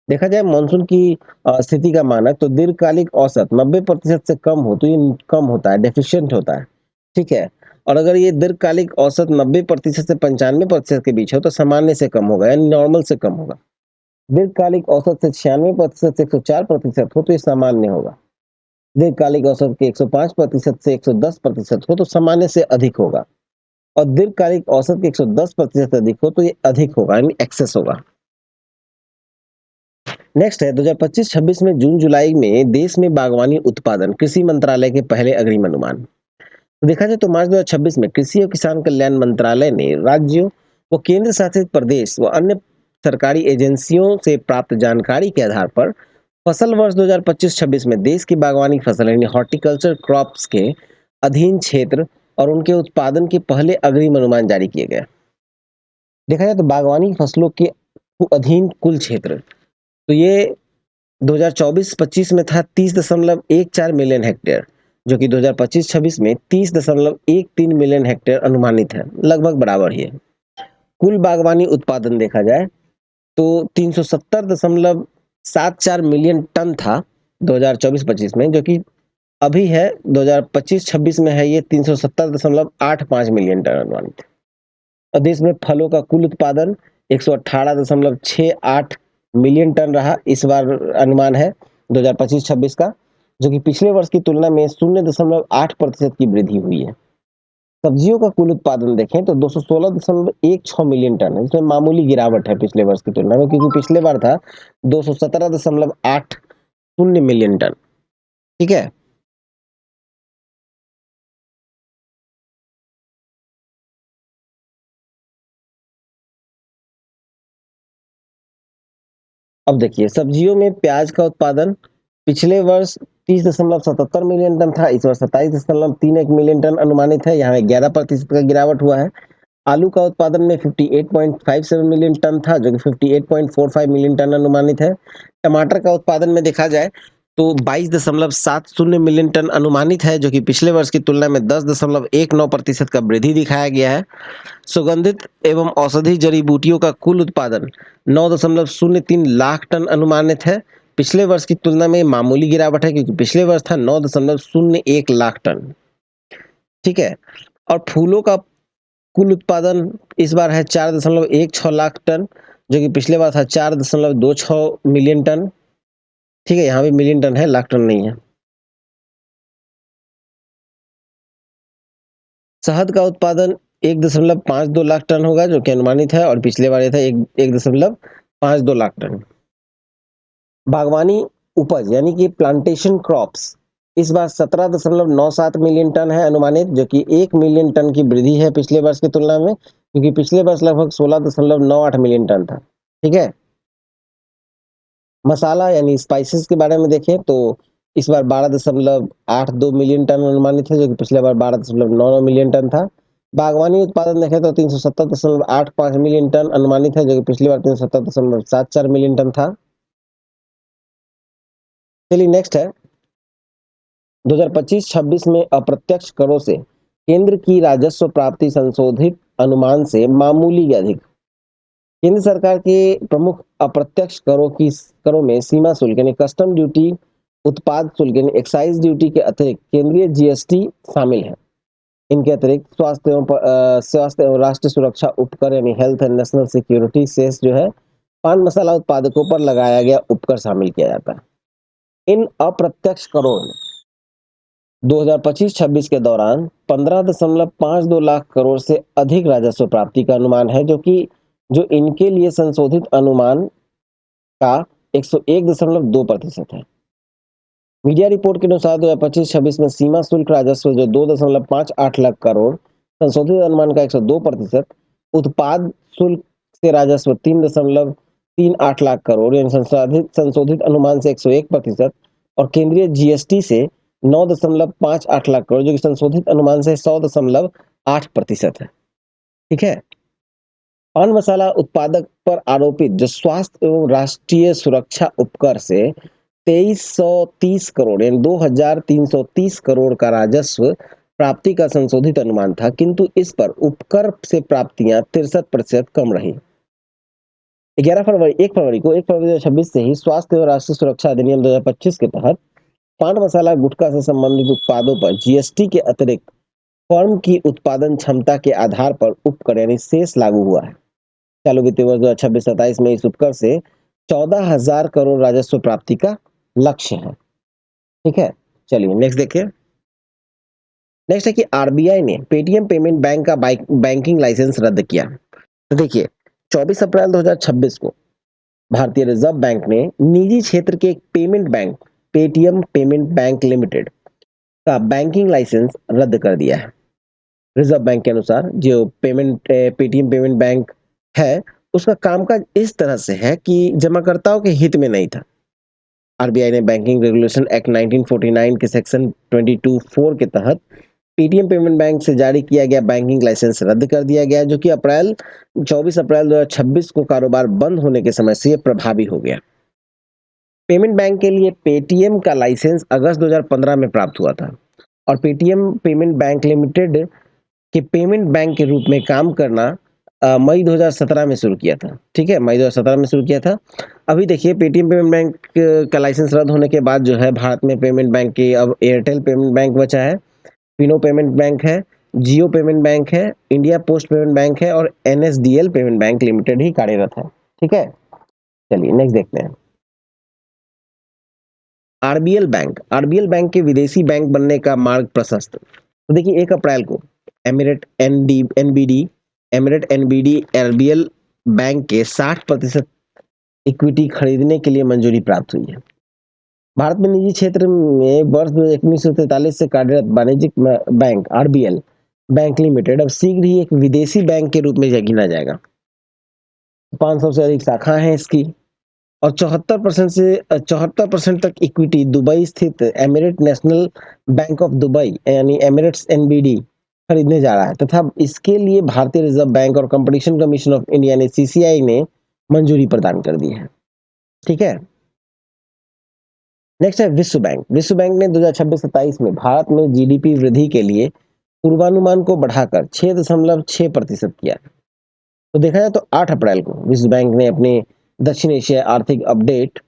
देखा जाए मानसून की स्थिति का मानक तो दीर्घकालिक औसत 90% से कम हो तो ये कम होता है, डेफिशिएंट होता है। ठीक है। और अगर ये दीर्घकालिक औसत 90% से 95% के बीच हो तो सामान्य से कम होगा यानी नॉर्मल से कम होगा। दीर्घकालिक औसत से 96% से 104% हो तो ये सामान्य होगा। दीर्घकालिक औसत के 105% से 110% हो तो सामान्य से अधिक होगा और दीर्घकालिक औसत के 110% से अधिक हो तो ये अधिक होगा यानी एक्सेस होगा। नेक्स्ट है 2025-26 में जून जुलाई में देश में बागवानी उत्पादन कृषि मंत्रालय के पहले अग्रिम अनुमान। तो देखा जाए तो मार्च 2026 में कृषि और किसान कल्याण मंत्रालय ने राज्यों व केंद्र शासित प्रदेश व अन्य सरकारी एजेंसियों से प्राप्त जानकारी के आधार पर फसल वर्ष 2025-26 में देश की बागवानी फसल यानी हॉर्टिकल्चर क्रॉप्स के अधीन क्षेत्र और उनके उत्पादन के पहले अग्रिम अनुमान जारी किए गए। देखा जाए तो बागवानी फसलों के अधीन कुल क्षेत्र तो ये 2024-25 में था 30.14 मिलियन हेक्टेयर, जो कि 2025-26 में 30.13 मिलियन हेक्टेयर अनुमानित है, लगभग बराबर ही है। कुल बागवानी उत्पादन देखा जाए तो 370.74 मिलियन टन था 2024-25 में, जो कि अभी है 2025-26 में है ये 370.85 मिलियन टन अनुमानित है। और देश में फलों का कुल उत्पादन 118.68 मिलियन टन रहा इस बार अनुमान है 2025-26 का, जो कि पिछले वर्ष की तुलना में 0.8% की वृद्धि हुई है। सब्जियों का कुल उत्पादन देखें तो 216.16 मिलियन टन है, इसमें मामूली गिरावट है पिछले वर्ष की तुलना में, क्योंकि पिछले बार था 217.80 मिलियन टन। ठीक है। अब देखिए सब्जियों में प्याज का उत्पादन पिछले वर्ष 30.77 मिलियन टन था, इस वर्ष 27.31 मिलियन टन अनुमानित है, यहाँ 11% का गिरावट हुआ है। आलू का उत्पादन में 58.57 मिलियन टन था, जो कि 58.45 मिलियन टन अनुमानित है। टमाटर का उत्पादन में देखा जाए तो 22.70 मिलियन टन अनुमानित है, जो कि पिछले वर्ष की तुलना में 10.19% का वृद्धि दिखाया गया है। सुगंधित एवं औषधि जड़ी बूटियों का कुल उत्पादन 9.03 लाख टन अनुमानित है। पिछले वर्ष की तुलना में मामूली गिरावट है, क्योंकि पिछले वर्ष था 9.01 लाख टन। ठीक है। और फूलों का कुल उत्पादन इस बार है 4.16 लाख टन, जो कि पिछले बार था 4.26 मिलियन टन। ठीक है, यहाँ भी मिलियन टन है, लाख टन नहीं है। शहद का उत्पादन 1.52 लाख टन होगा, जो कि अनुमानित है, और पिछले बार ये था 1.52 लाख टन। बागवानी उपज यानी कि प्लांटेशन क्रॉप्स इस बार 17.97 मिलियन टन है अनुमानित, जो कि 1 मिलियन टन की वृद्धि है पिछले वर्ष की तुलना में, क्योंकि पिछले वर्ष लगभग 16.98 मिलियन टन था। ठीक है। मसाला यानी स्पाइसेस के बारे में देखें तो इस बार 12.82 मिलियन टन अनुमानित है, जो कि पिछले बार 12.99 मिलियन टन था। बागवानी उत्पादन देखें तो 370.85 मिलियन टन अनुमानित है, जो कि पिछली बार 370.74 मिलियन टन था। चलिए नेक्स्ट है 2025-26 में अप्रत्यक्ष करों से केंद्र की राजस्व प्राप्ति संशोधित अनुमान से मामूली अधिक केंद्र सरकार के प्रमुख अप्रत्यक्ष करों में सीमा शुल्क यानी कस्टम ड्यूटी, उत्पाद शुल्क यानी एक्साइज ड्यूटी के अतिरिक्त केंद्रीय जीएसटी शामिल है। इनके अतिरिक्त स्वास्थ्य एवं राष्ट्रीय सुरक्षा उपकर यानी health and national security cess जो है पान मसाला उत्पादकों पर लगाया गया उपकर शामिल किया जाता है। इन अप्रत्यक्ष करों में 2025-26 के दौरान 15.52 लाख करोड़ से अधिक राजस्व प्राप्ति का अनुमान है, जो इनके लिए संशोधित अनुमान का 101.2% है। मीडिया रिपोर्ट के अनुसार 2025-26 में सीमा शुल्क राजस्व जो 2.58 लाख करोड़, संशोधित अनुमान का 102%, उत्पाद शुल्क से राजस्व 3.38 लाख करोड़ यानी संशोधित अनुमान से 101%, और केंद्रीय जीएसटी से 9.58 लाख करोड़ जो कि संशोधित अनुमान से 100.8% है। ठीक है। पान मसाला उत्पादक पर आरोपित जो स्वास्थ्य एवं राष्ट्रीय सुरक्षा उपकर से 2330 करोड़ यानी 2330 करोड़ का राजस्व प्राप्ति का संशोधित अनुमान था, किंतु इस पर उपकर से प्राप्तियां 63% कम रही। 1 फरवरी 2026 से ही स्वास्थ्य एवं राष्ट्रीय सुरक्षा अधिनियम 2025 के तहत पान मसाला गुटखा से संबंधित उत्पादों पर जीएसटी के अतिरिक्त फर्म की उत्पादन क्षमता के आधार पर उपकर यानी सेस लागू हुआ है। चालू वित्तीय वर्ष 2026-27 में इस उपकर से 14,000 करोड़ राजस्व प्राप्ति का लक्ष्य है। ठीक है, चलिए नेक्स्ट देखिए। नेक्स्ट है कि आरबीआई ने पेटीएम पेमेंट बैंक का बैंकिंग लाइसेंस रद्द किया। तो देखिए 24 अप्रैल 2026 को भारतीय रिजर्व बैंक ने निजी क्षेत्र के एक payment bank Paytm payment bank limited का बैंकिंग लाइसेंस रद्द कर दिया है। रिजर्व बैंक के अनुसार जो पेटीएम पेमेंट बैंक है उसका कामकाज इस तरह से है कि जमाकर्ताओं के हित में नहीं था। आरबीआई ने बैंकिंग रेगुलेशन एक्ट 1949 के सेक्शन 22(4) के तहत पेटीएम पेमेंट बैंक से जारी किया गया बैंकिंग लाइसेंस रद्द कर दिया गया, जो कि 24 अप्रैल 2026 को कारोबार बंद होने के समय से प्रभावी हो गया। पेमेंट बैंक के लिए पेटीएम का लाइसेंस अगस्त 2015 में प्राप्त हुआ था और पेटीएम पेमेंट बैंक लिमिटेड के पेमेंट बैंक के रूप में काम करना मई 2017 में शुरू किया था। ठीक है, मई 2017 में शुरू किया था। अभी देखिए पेटीएम पेमेंट बैंक का लाइसेंस रद्द होने के बाद जो है भारत में पेमेंट बैंक की अब एयरटेल पेमेंट बैंक बचा है, फिनो पेमेंट बैंक है, जियो पेमेंट बैंक है, इंडिया पोस्ट पेमेंट बैंक है और एनएसडीएल पेमेंट बैंक लिमिटेड ही कार्यरत है। ठीक है, चलिए नेक्स्ट देखते हैं। आरबीएल बैंक के विदेशी बैंक बनने का मार्ग प्रशस्त। तो देखिए 1 अप्रैल को एमिरेट एनबीडी आरबीएल बैंक के 60% इक्विटी खरीदने के लिए मंजूरी प्राप्त हुई है। भारत में निजी क्षेत्र में वर्ष 1943 से कार्यरत वाणिज्यिक बैंक आरबीएल बैंक लिमिटेड अब शीघ्र ही एक विदेशी बैंक के रूप में गिना जाएगा। 500 से अधिक शाखाएं हैं इसकी और 74% तक इक्विटी दुबई स्थित emirate national bank of Dubai यानी एमिरेट्स एनबीडी खरीदने जा रहा है तथा इसके लिए भारतीय रिजर्व बैंक और कंपटीशन कमीशन ऑफ इंडिया ने सीसीआई ने मंजूरी प्रदान कर दी है। ठीक है, नेक्स्ट है विश्व बैंक। विश्व बैंक ने 2026-27 में भारत में जीडीपी वृद्धि के लिए पूर्वानुमान को बढ़ाकर 6.6% किया। तो देखा जाए तो 8 अप्रैल को विश्व बैंक ने अपने दक्षिण एशिया आर्थिक अपडेट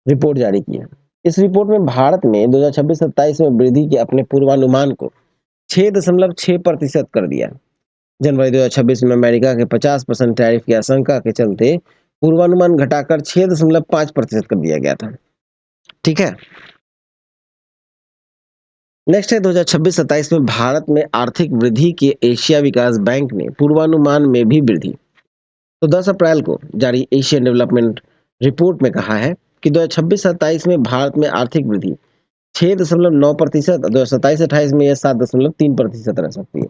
रिपोर्ट जारी की है। इस रिपोर्ट में भारत में 2026-27 में वृद्धि के अपने पूर्वानुमान को 6.6% कर दिया। जनवरी 2026 में अमेरिका के 50% टैरिफ की आशंका के चलते पूर्वानुमान घटाकर 6.5% कर दिया गया था। ठीक है, नेक्स्ट है 2026-27 में भारत में आर्थिक वृद्धि के एशिया विकास बैंक ने पूर्वानुमान में भी वृद्धि। तो 10 अप्रैल को जारी एशियन डेवलपमेंट रिपोर्ट में कहा है कि 2026-27 में भारत में आर्थिक वृद्धि 6.9%, 2027-28 में यह 7.3% रह सकती है।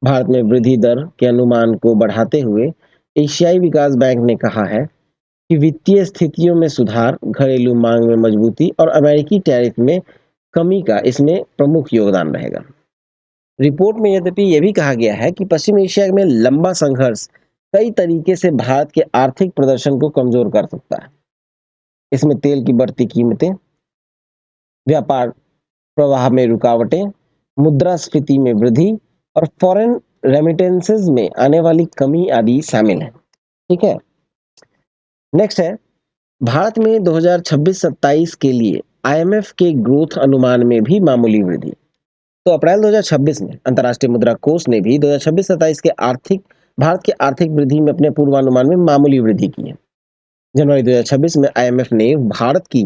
भारत में वृद्धि दर के अनुमान को बढ़ाते हुए एशियाई विकास बैंक ने कहा है कि वित्तीय स्थितियों में सुधार, घरेलू मांग में मजबूती और अमेरिकी टैरिफ में कमी का इसमें प्रमुख योगदान रहेगा। रिपोर्ट में यद्यपि यह भी कहा गया है कि पश्चिम एशिया में लंबा संघर्ष कई तरीके से भारत के आर्थिक प्रदर्शन को कमजोर कर सकता है। इसमें तेल की बढ़ती कीमतें, व्यापार प्रवाह में रुकावटें, मुद्रास्फीति में वृद्धि और फॉरेन रेमिटेंसेज में आने वाली कमी आदि शामिल हैं। ठीक है। नेक्स्ट है, भारत में 2026-27 के लिए आईएमएफ के ग्रोथ अनुमान में भी मामूली वृद्धि। तो अप्रैल 2026 में अंतर्राष्ट्रीय मुद्रा कोष ने भी 2026-27 के भारत के आर्थिक वृद्धि में अपने पूर्वानुमान में मामूली वृद्धि की है। जनवरी 2026 में आईएमएफ ने भारत की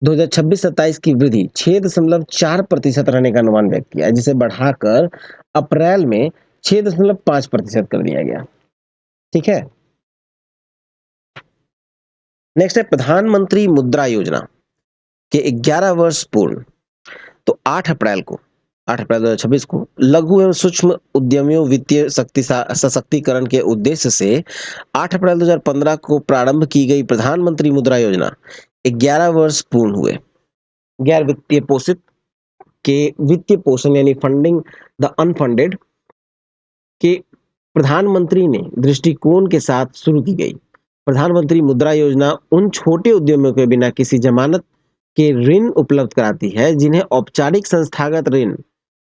2026-27 की वृद्धि 6.4% रहने का अनुमान व्यक्त किया, जिसे बढ़ाकर अप्रैल में 6.5% कर दिया गया। ठीक है। नेक्स्ट है, प्रधानमंत्री मुद्रा योजना के 11 वर्ष पूर्ण। तो 8 अप्रैल 2026 को लघु एवं सूक्ष्म उद्यमियों वित्तीय सशक्तिकरण के उद्देश्य से 8 अप्रैल 2015 को प्रारंभ की गई प्रधानमंत्री मुद्रा योजना 11 वर्ष पूर्ण हुए। गैर वित्तीय पोषित के वित्तीय पोषण यानी फंडिंग द अनफंडेड के प्रधानमंत्री ने दृष्टिकोण के साथ शुरू की गई। प्रधानमंत्री मुद्रा योजना उन छोटे उद्यमियों के बिना किसी जमानत के ऋण उपलब्ध कराती है जिन्हें औपचारिक संस्थागत ऋण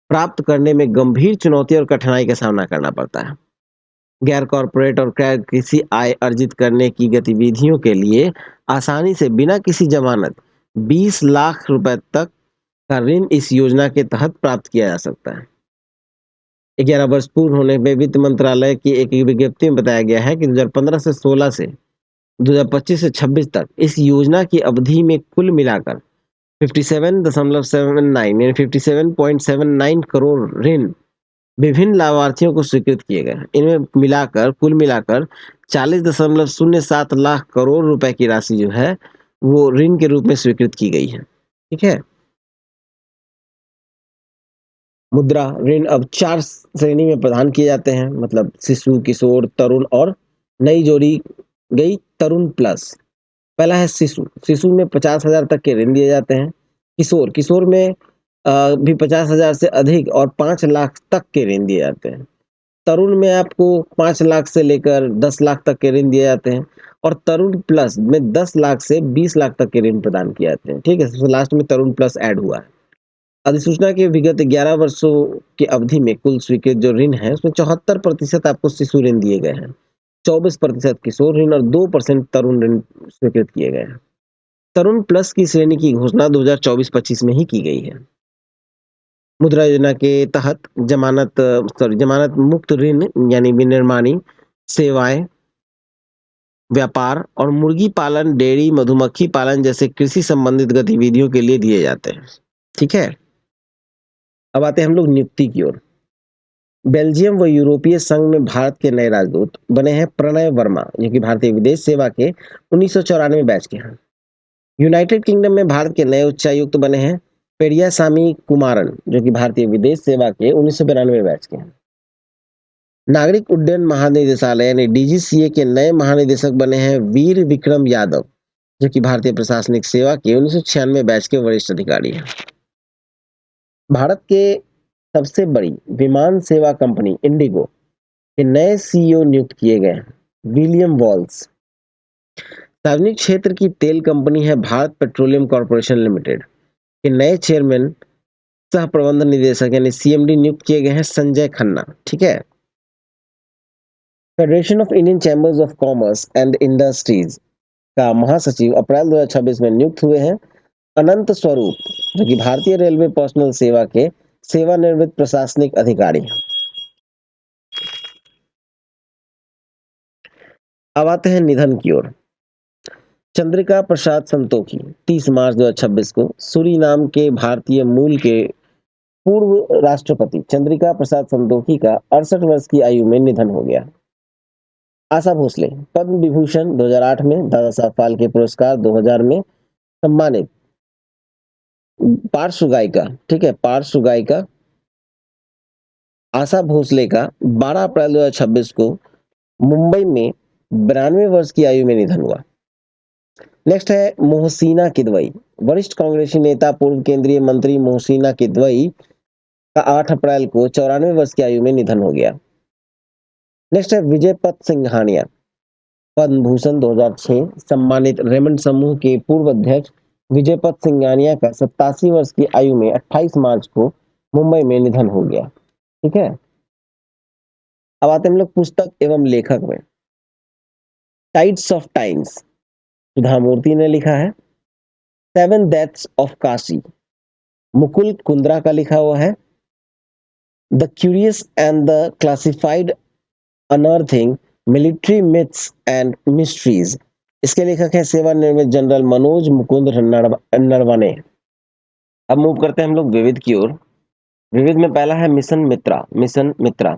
प्राप्त करने में गंभीर चुनौती और कठिनाई का सामना करना पड़ता है। गैर कॉरपोरेट और गैर किसी आय अर्जित करने की गतिविधियों के लिए आसानी से बिना किसी जमानत 20 लाख रुपए तक का ऋण इस योजना के तहत प्राप्त किया जा सकता है। 11 वर्ष पूर्ण होने पे वित्त मंत्रालय की एक विज्ञप्ति में बताया गया है कि 2015 से 16 से 2025 से 26 तक इस योजना की अवधि में कुल मिलाकर 57.79 यानी 57.79 करोड़ ऋण विभिन्न लाभार्थियों को स्वीकृत किए गए हैं। इनमें कुल मिलाकर 40.07 लाख करोड़ रुपए की राशि जो है वो ऋण के रूप में स्वीकृत की गई है। ठीक है। मुद्रा ऋण अब 4 श्रेणी में प्रदान किए जाते हैं, मतलब शिशु, किशोर, तरुण और नई जोड़ी गई तरुण प्लस। पहला है शिशु। शिशु में 50,000 तक के ऋण दिए जाते हैं। किशोर में भी 50,000 से अधिक और 5 लाख तक के ऋण दिए जाते हैं। तरुण में आपको 5 लाख से लेकर 10 लाख तक के ऋण दिए जाते हैं और तरुण प्लस में 10 लाख से 20 लाख तक के ऋण प्रदान किए जाते हैं। ठीक है, सबसे लास्ट में तरुण प्लस ऐड हुआ है। अधिसूचना के विगत 11 वर्षों की अवधि में कुल स्वीकृत जो ऋण है उसमें 74% आपको शिशु ऋण दिए गए हैं, 24% किशोर ऋण और 2% तरुण ऋण स्वीकृत किए गए हैं। तरुण प्लस की श्रेणी की घोषणा 2024-25 में ही की गई है। मुद्रा योजना के तहत जमानत मुक्त ऋण यानी विनिर्माणी सेवाएं, व्यापार और मुर्गी पालन, डेयरी, मधुमक्खी पालन जैसे कृषि संबंधित गतिविधियों के लिए दिए जाते हैं। ठीक है। अब आते हैं हम लोग नियुक्ति की ओर। बेल्जियम व यूरोपीय संघ में भारत के नए राजदूत बने हैं प्रणय वर्मा, जो कि भारतीय विदेश सेवा के 1994 बैच के हैं। यूनाइटेड किंगडम में भारत के नए उच्चायुक्त बने हैं पेरियासामी कुमारन, जो कि भारतीय विदेश सेवा के 1992 बैच के हैं। नागरिक उड्डयन महानिदेशालय यानी डीजीसीए के नए महानिदेशक बने हैं वीर विक्रम यादव, जो कि भारतीय प्रशासनिक सेवा के 1996 बैच के वरिष्ठ अधिकारी हैं। भारत के सबसे बड़ी विमान सेवा कंपनी इंडिगो के नए सीईओ नियुक्त किए गए हैं विलियम वॉल्स। सार्वजनिक क्षेत्र की तेल कंपनी है भारत पेट्रोलियम कॉर्पोरेशन लिमिटेड के नए चेयरमैन सह प्रबंधन निदेशक यानी सीएमडी नियुक्त किए गए हैं संजय खन्ना। ठीक है। Federation of Indian chambers of commerce and industries का महासचिव अप्रैल 2026 में नियुक्त हुए हैं अनंत स्वरूप, जो कि भारतीय रेलवे पर्सनल सेवा के सेवानिवृत्त प्रशासनिक अधिकारी हैं। अब आते हैं निधन की ओर। चंद्रिका प्रसाद संतोखी 30 मार्च 2026 को सूरीनाम के भारतीय मूल के पूर्व राष्ट्रपति चंद्रिका प्रसाद संतोखी का 68 वर्ष की आयु में निधन हो गया। आशा भोसले पद्म विभूषण 2008 में, दादा साहब फाल्के पुरस्कार 2000 में सम्मानित पार्श्व गायिका। ठीक है, पार्श्व गायिका आशा भोसले का 12 अप्रैल 2026 को मुंबई में 92 वर्ष की आयु में निधन हुआ। नेक्स्ट है मोहसिना किदवई। वरिष्ठ कांग्रेसी नेता पूर्व केंद्रीय मंत्री मोहसिना किदवई का 8 अप्रैल को 94 वर्ष की आयु में निधन हो गया। नेक्स्ट है विजय पथ सिंघानिया। पद्म भूषण 2006 सम्मानित रेमंड समूह के पूर्व अध्यक्ष विजय पथ सिंघानिया का 87 वर्ष की आयु में 28 मार्च को मुंबई में निधन हो गया। ठीक है। अब आते हैं हम लोग पुस्तक एवं लेखक में। Tides of times Sudha Murty ने लिखा है। Seven deaths of Kashi Mukul Kundra का लिखा हुआ है। The curious and the classified unearthing military myths and mysteries, इसके लेखक हैं सेवानिवृत्त जनरल मनोज मुकुंद नरवणे। अब मूव करते हैं हम लोग विविध की ओर। विविध में पहला है mission MITRA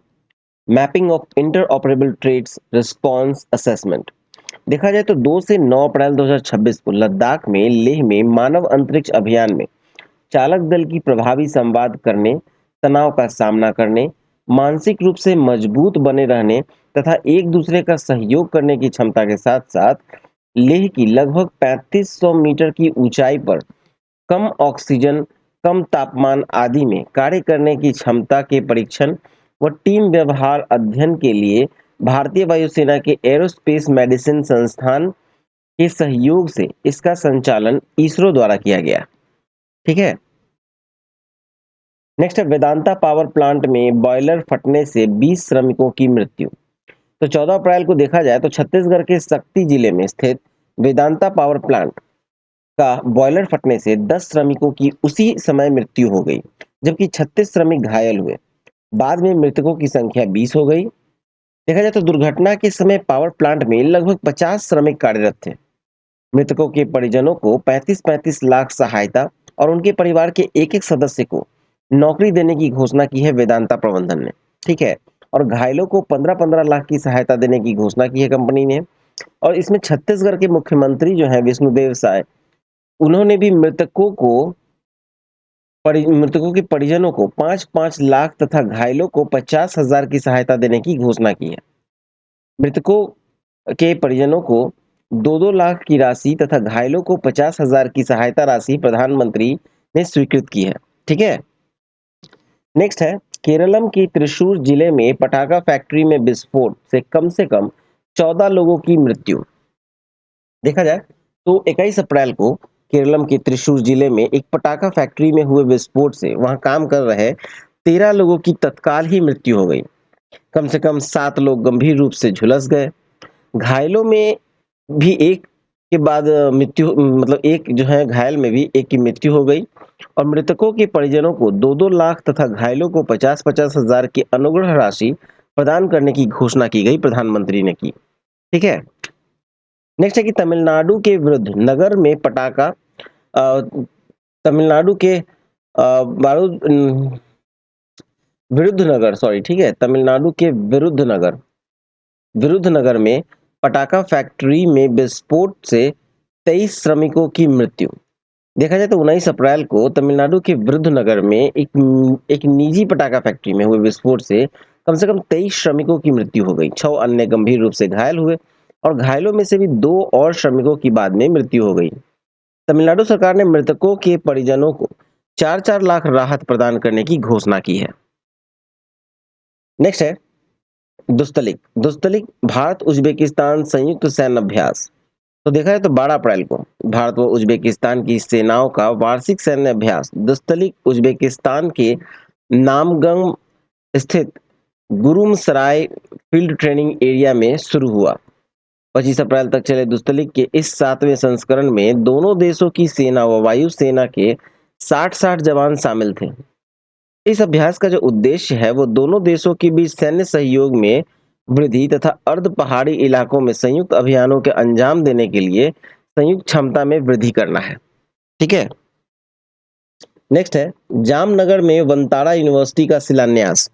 mapping of interoperable trades response assessment. देखा जाए तो 2 से 9 अप्रैल 2026 को लद्दाख में लेह में मानव अंतरिक्ष अभियान में चालक दल की प्रभावी संवाद करने, तनाव का सामना करने, मानसिक रूप से मजबूत बने रहने तथा एक दूसरे का सहयोग करने की क्षमता के साथ साथ लेह की लगभग 3500 मीटर की ऊंचाई पर कम ऑक्सीजन, कम तापमान आदि में कार्य करने की क्षमता के परीक्षण व टीम व्यवहार अध्ययन के लिए भारतीय वायुसेना के एरोस्पेस मेडिसिन संस्थान के सहयोग से इसका संचालन इसरो द्वारा किया गया। ठीक है। नेक्स्ट है वेदांता पावर प्लांट में बॉयलर फटने से 20 श्रमिकों की मृत्यु। तो 14 अप्रैल को देखा जाए तो छत्तीसगढ़ के शक्ति जिले में स्थित वेदांता पावर प्लांट का बॉयलर फटने से 10 श्रमिकों की उसी समय मृत्यु हो गई, जबकि 36 श्रमिक घायल हुए। बाद में मृतकों की संख्या 20 हो गई। देखा जाए तो दुर्घटना के समय पावर प्लांट में लगभग 50 श्रमिक कार्यरत थे। मृतकों के परिजनों को 35-35 लाख सहायता और उनके परिवार के एक-एक सदस्य को नौकरी देने की घोषणा की है वेदांता प्रबंधन ने। ठीक है। और घायलों को 15-15 लाख की सहायता देने की घोषणा की है कंपनी ने। और इसमें छत्तीसगढ़ के मुख्यमंत्री जो है विष्णुदेव साय, उन्होंने भी मृतकों के परिजनों को 5-5 लाख तथा घायलों को 50,000 की सहायता देने की घोषणा की है। मृतकों के परिजनों को 2-2 लाख की राशि तथा घायलों को 50,000 की सहायता राशि प्रधानमंत्री ने स्वीकृत की है। ठीक है। नेक्स्ट है केरलम के त्रिशूर जिले में पटाखा फैक्ट्री में विस्फोट से कम 14 लोगों की मृत्यु। देखा जाए तो 21 अप्रैल को केरलम के त्रिशूर जिले में एक पटाखा फैक्ट्री में हुए विस्फोट से वहां काम कर रहे 13 लोगों की तत्काल ही मृत्यु हो गई। कम से कम 7 लोग गंभीर रूप से झुलस गए। घायलों में भी एक के बाद मृत्यु मतलब एक जो है घायल में भी एक की मृत्यु हो गई। और मृतकों के परिजनों को 2-2 लाख तथा घायलों को 50-50 हजार की अनुग्रह राशि प्रदान करने की घोषणा की गई, प्रधानमंत्री ने की। ठीक है। नेक्स्ट है कि तमिलनाडु के विरुद्ध नगर में पटाखा तमिलनाडु के बारूद विरुद्ध नगर सॉरी ठीक है तमिलनाडु के विरुद्ध नगर में पटाखा फैक्ट्री में विस्फोट से 23 श्रमिकों की मृत्यु। देखा जाए तो 19 अप्रैल को तमिलनाडु के विरुद्धनगर में एक निजी पटाखा फैक्ट्री में हुए विस्फोट से कम 23 श्रमिकों की मृत्यु हो गई। 6 अन्य गंभीर रूप से घायल हुए और घायलों में से भी 2 और श्रमिकों की बाद में मृत्यु हो गई। तमिलनाडु सरकार ने मृतकों के परिजनों को 4-4 लाख राहत प्रदान करने की घोषणा की है। नेक्स्ट है दुस्तलिक भारत उज्बेकिस्तान संयुक्त सैन्य अभ्यास। तो देखा है तो 12 अप्रैल को भारत व उज्बेकिस्तान की सेनाओं का वार्षिक सैन्य अभ्यास दुस्तलिक उज्बेकिस्तान के नामगम स्थित गुरुमसराय फील्ड ट्रेनिंग एरिया में शुरू हुआ। 25 अप्रैल तक चले दुस्तलिक के इस 7वें संस्करण में दोनों देशों की सेना व वायुसेना के 60-60 जवान शामिल थे। इस अभ्यास का जो उद्देश्य है वो दोनों देशों के बीच सैन्य सहयोग में वृद्धि तथा अर्ध पहाड़ी इलाकों में संयुक्त अभियानों के अंजाम देने के लिए संयुक्त क्षमता में वृद्धि करना है। ठीक है। नेक्स्ट है जामनगर में वंतारा यूनिवर्सिटी का शिलान्यास।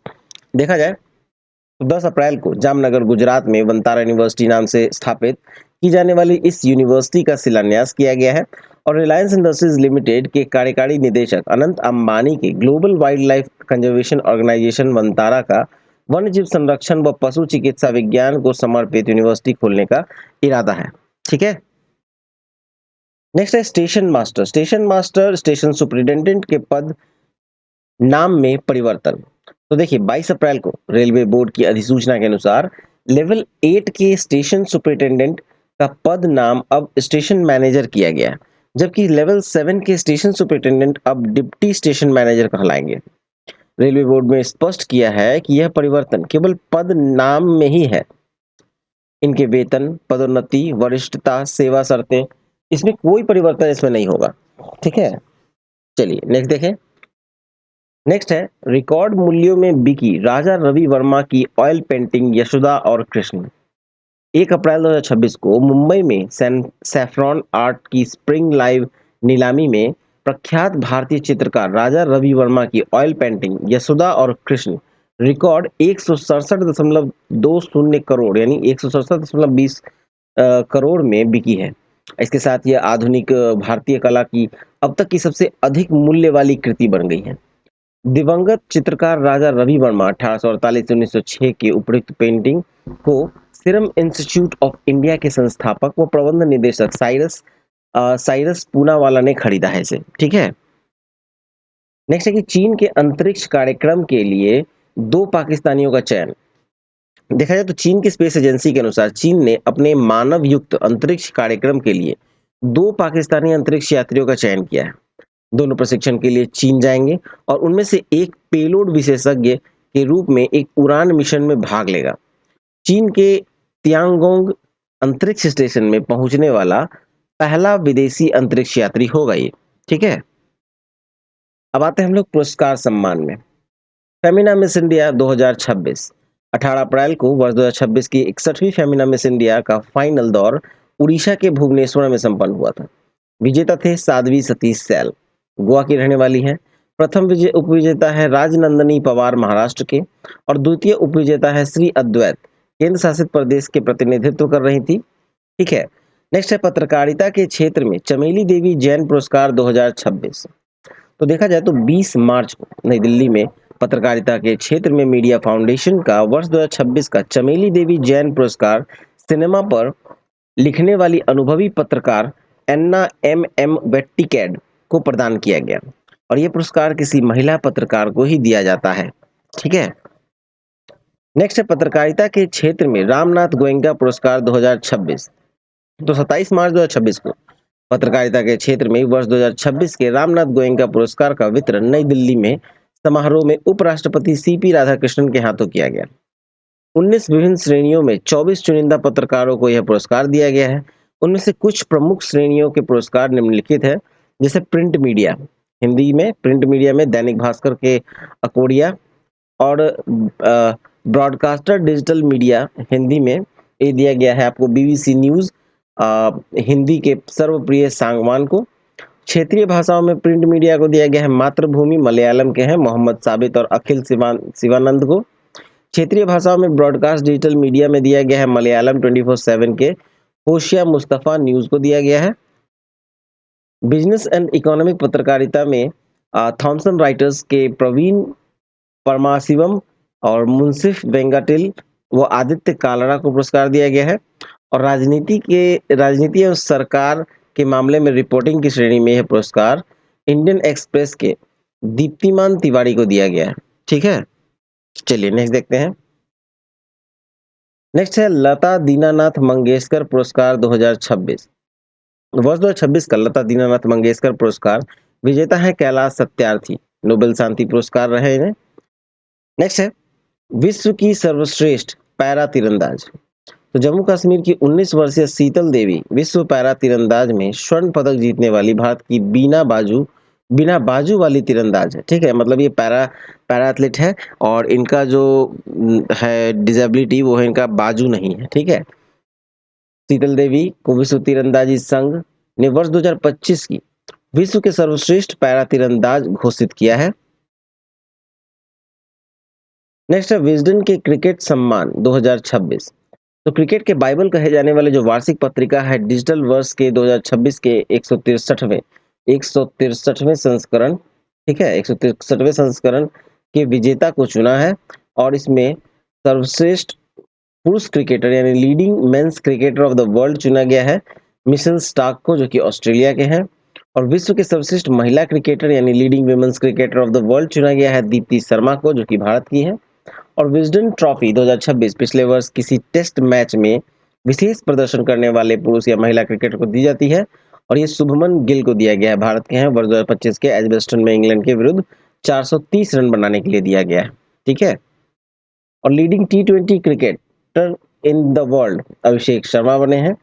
देखा जाए तो 10 अप्रैल को जामनगर गुजरात में वंतारा यूनिवर्सिटी नाम से स्थापित की जाने वाली इस यूनिवर्सिटी का शिलान्यास किया गया है और रिलायंस इंडस्ट्रीज लिमिटेड के कार्यकारी निदेशक अनंत अंबानी के global wildlife conservation organisation Vantara का वन्य जीव संरक्षण व पशु चिकित्सा विज्ञान को समर्पित यूनिवर्सिटी खोलने का इरादा है। ठीक है। नेक्स्ट है स्टेशन मास्टर स्टेशन सुपरिटेंडेंट के पद नाम में परिवर्तन। तो देखिए 22 अप्रैल को रेलवे बोर्ड की अधिसूचना के अनुसार लेवल 8 के स्टेशन सुपरिटेंडेंट का पद नाम अब स्टेशन मैनेजर किया गया है, जबकि लेवल 7 के स्टेशन सुपरिटेंडेंट अब डिप्टी स्टेशन मैनेजर कहलाएंगे। रेलवे बोर्ड में स्पष्ट किया है कि यह परिवर्तन केवल पद नाम में ही है। इनके वेतन, पदोन्नति, वरिष्ठता, सेवा शर्तें, इसमें कोई परिवर्तन इसमें नहीं होगा। ठीक है? चलिए नेक्स्ट देखें। नेक्स्ट है रिकॉर्ड मूल्यों में बिकी राजा रवि वर्मा की ऑयल पेंटिंग यशोदा और कृष्ण। 1 अप्रैल 2026 को मुंबई में सैफरॉन आर्ट की स्प्रिंग लाइव नीलामी में प्रख्यात भारतीय चित्रकार राजा रवि वर्मा की ऑयल पेंटिंग यशोदा और कृष्ण रिकॉर्ड 167.20 करोड़ यानी 167.20 करोड़ में बिकी है। इसके साथ ये आधुनिक भारतीय कला की अब तक की सबसे अधिक मूल्य वाली कृति बन गई है। दिवंगत चित्रकार राजा रवि वर्मा 1848 से 1906 के उपयुक्त पेंटिंग को सीरम इंस्टीट्यूट ऑफ इंडिया के संस्थापक व प्रबंध निदेशक साइरस पूनावाला ने खरीदा है इसे। ठीक है? नेक्स्ट है कि चीन के अंतरिक्ष कार्यक्रम के लिए 2 पाकिस्तानियों का चयन। देखा जाए तो चीन की स्पेस एजेंसी के अनुसार चीन ने अपने मानव युक्त अंतरिक्ष कार्यक्रम के लिए 2 पाकिस्तानी अंतरिक्ष यात्रियों का चयन किया है। दोनों प्रशिक्षण के लिए चीन जाएंगे और उनमें से एक पेलोड विशेषज्ञ के रूप में एक उड़ान मिशन में भाग लेगा। चीन के तियांगोंग अंतरिक्ष स्टेशन में पहुंचने वाला पहला विदेशी अंतरिक्ष यात्री होगा ये। ठीक है? अब आते हैं हम लोग पुरस्कार सम्मान में। फेमिना मिस इंडिया 2026 18 अप्रैल को वर्ष 2026 की 61वीं फेमिना मिस इंडिया का फाइनल दौर उड़ीसा के भुवनेश्वर में संपन्न हुआ था। विजेता थे साध्वी सतीश सैल, गोवा की रहने वाली हैं। प्रथम उपविजेता है राजनंदनी पवार महाराष्ट्र के और द्वितीय उपविजेता है श्री अद्वैत केंद्र शासित प्रदेश के प्रतिनिधित्व कर रही थी। ठीक है? नेक्स्ट है पत्रकारिता के क्षेत्र में चमेली देवी जैन पुरस्कार 2026। तो देखा जाए तो 20 मार्च को नई दिल्ली में पत्रकारिता के क्षेत्र में मीडिया फाउंडेशन का वर्ष 2026 का चमेली देवी जैन पुरस्कार सिनेमा पर लिखने वाली अनुभवी पत्रकार एन्ना एम वेट्टिकैड को प्रदान किया गया और ये पुरस्कार किसी महिला पत्रकार को ही दिया जाता है। ठीक है? नेक्स्ट है पत्रकारिता के क्षेत्र में रामनाथ गोयनका पुरस्कार 2026। तो 27 मार्च 2026 को पत्रकारिता के क्षेत्र में वर्ष 2026 के रामनाथ गोयनका पुरस्कार का वितरण नई दिल्ली में समारोह में उपराष्ट्रपति सीपी राधाकृष्णन के हाथों किया गया। 19 विभिन्न श्रेणियों में 24 चुनिंदा पत्रकारों को यह पुरस्कार दिया गया है। उनमें से कुछ प्रमुख श्रेणियों के पुरस्कार निम्नलिखित है, जैसे प्रिंट मीडिया, हिंदी में प्रिंट मीडिया में दैनिक भास्कर के अकोडिया और ब्रॉडकास्टर डिजिटल मीडिया हिंदी में ये दिया गया है आपको बीबीसी न्यूज हिंदी के सर्वप्रिय सांगवान को। क्षेत्रीय भाषाओं में प्रिंट मीडिया को दिया गया है मातृभूमि मलयालम के हैं मोहम्मद साबित और अखिल शिवानंद को। क्षेत्रीय भाषाओं में ब्रॉडकास्ट डिजिटल मीडिया में दिया गया है मलयालम 24/7 के होशिया मुस्तफा न्यूज को दिया गया है। बिजनेस एंड इकोनॉमिक पत्रकारिता में थॉमसन राइटर्स के प्रवीण परमाशिवम और मुंसिफ वेंगाटिल व आदित्य कालरा को पुरस्कार दिया गया है। और राजनीति और सरकार के मामले में रिपोर्टिंग की श्रेणी में यह पुरस्कार इंडियन एक्सप्रेस के दीप्तिमान तिवारी को दिया गया है। ठीक है? चलिए नेक्स्ट देखते हैं। नेक्स्ट है लता दीनानाथ मंगेशकर पुरस्कार 2026। वर्ष 2026 का लता दीनानाथ मंगेशकर पुरस्कार विजेता है कैलाश सत्यार्थी, नोबेल शांति पुरस्कार रहे इन्हें। नेक्स्ट है विश्व की सर्वश्रेष्ठ पैरा तीरंदाज। तो जम्मू कश्मीर की 19 वर्षीय शीतल देवी विश्व पैरा तीरंदाज में स्वर्ण पदक जीतने वाली भारत की बिना बाजू वाली तीरंदाज है। ठीक है? मतलब ये पैरा एथलीट है और इनका जो है डिजेबिलिटी वो है इनका बाजू नहीं है। ठीक है? शीतल देवी को विश्व तीरंदाजी संघ ने वर्ष 2025 की विश्व के सर्वश्रेष्ठ पैरा तीरंदाज घोषित किया है। नेक्स्ट है विजडन के क्रिकेट सम्मान 2026। तो क्रिकेट के बाइबल कहे जाने वाले जो वार्षिक पत्रिका है डिजिटल वर्ष के 2026 के 163वें संस्करण, ठीक है, 163वें संस्करण के विजेता को चुना है और इसमें सर्वश्रेष्ठ पुरुष क्रिकेटर यानी leading men's cricketer of the world चुना गया है मिशेल स्टार्क को, जो कि ऑस्ट्रेलिया के हैं। और विश्व के सर्वश्रेष्ठ महिला क्रिकेटर यानी leading women's cricketer of the world चुना गया है दीप्ति शर्मा को, जो कि भारत की है। और विजडन ट्रॉफी 2026 पिछले वर्ष किसी टेस्ट मैच में विशेष प्रदर्शन करने वाले पुरुष या महिला क्रिकेटर को दी जाती है और ये शुभमन गिल को दिया गया है, भारत के हैं। वर्ष 2025 के एजबेस्टन में इंग्लैंड के विरुद्ध 430 रन बनाने के लिए दिया गया है। ठीक है? और leading T20 cricketer in the world Abhishek Sharma बने हैं।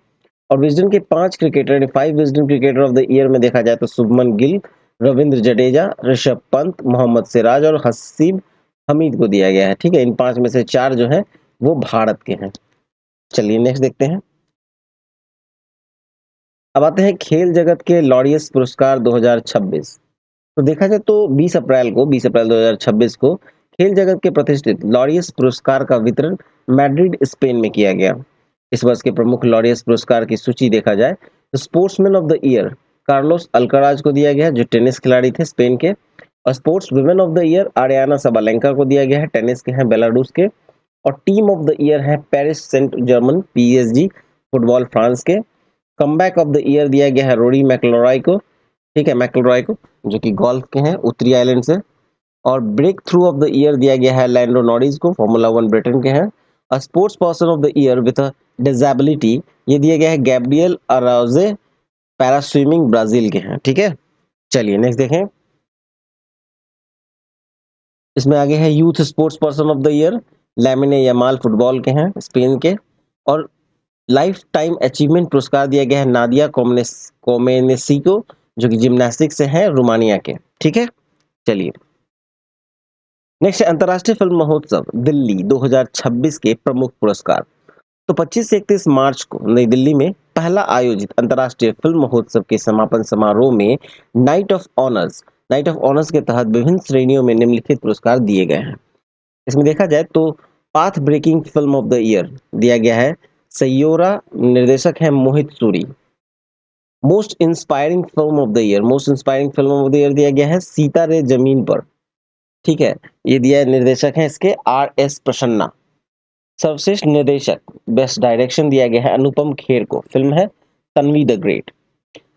और विजडन के 5 cricketer, 5 Wisden cricketer of the year में देखा जाए तो शुभमन गिल, रविंद्र जडेजा, ऋषभ पंत, मोहम्मद सिराज और हसीब हमीद को दिया गया है। ठीक है, इन 5 में से 4 जो है वो भारत के हैं। चलिए नेक्स्ट देखते हैं। अब आते हैं खेल जगत के लॉरियस पुरस्कार 2026। तो देखा जाए तो 20 अप्रैल 2026 को खेल जगत के प्रतिष्ठित लॉरियस पुरस्कार का वितरण मैड्रिड स्पेन में किया गया। इस वर्ष के प्रमुख लॉरियस पुरस्कार की सूची देखा जाए तो sportsman of the year Carlos Alcaraz को दिया गया है, जो टेनिस खिलाड़ी थे स्पेन के। और sports women of the year Ariana Sabalenka को दिया गया है, टेनिस के हैं, बेलारूस के। और टीम ऑफ द ईयर है Paris Saint Germain PSG football France के। कमबैक ऑफ द ईयर दिया गया है रोरी मैकलोराय को, ठीक है, मैकलोराय को, जो कि गोल्फ के हैं, उत्तरी आइलैंड से। और breakthrough of the year दिया गया है लैंडो नॉरिस को, फार्मूला 1 ब्रिटेन के हैं। और sports person of the year with a disability ये दिया गया है Gabriel Araujo, para swimming Brazil के हैं। ठीक है, चलिए नेक्स्ट देखें। इसमें आगे है youth sports person of the year, Lamine Yamal football के हैं, स्पेन के। और लाइफ टाइम अचीवमेंट पुरस्कार दिया गया है नादिया कोमेनेसी को, जो कि जिम्नास्टिक्स से है, रोमानिया के। ठीक है, चलिए नेक्स्ट, अंतर्राष्ट्रीय फिल्म महोत्सव दिल्ली 2026 के प्रमुख पुरस्कार। तो 25 से 31 मार्च को नई दिल्ली में पहला आयोजित अंतर्राष्ट्रीय फिल्म महोत्सव के समापन समारोह में नाइट ऑफ ऑनर्स के तहत विभिन्न श्रेणियों में निम्नलिखित पुरस्कार दिए गए हैं। इसमें देखा जाए तो path breaking film of the year दिया गया है सैयोरा, निर्देशक है Mohit Suri. Most inspiring film of the year दिया गया है सीता रे जमीन पर। ठीक है, ये दिया है, निर्देशक है इसके RS प्रसन्ना। सर्वश्रेष्ठ निर्देशक बेस्ट डायरेक्शन दिया गया है अनुपम खेर को, फिल्म है तन्वी द ग्रेट।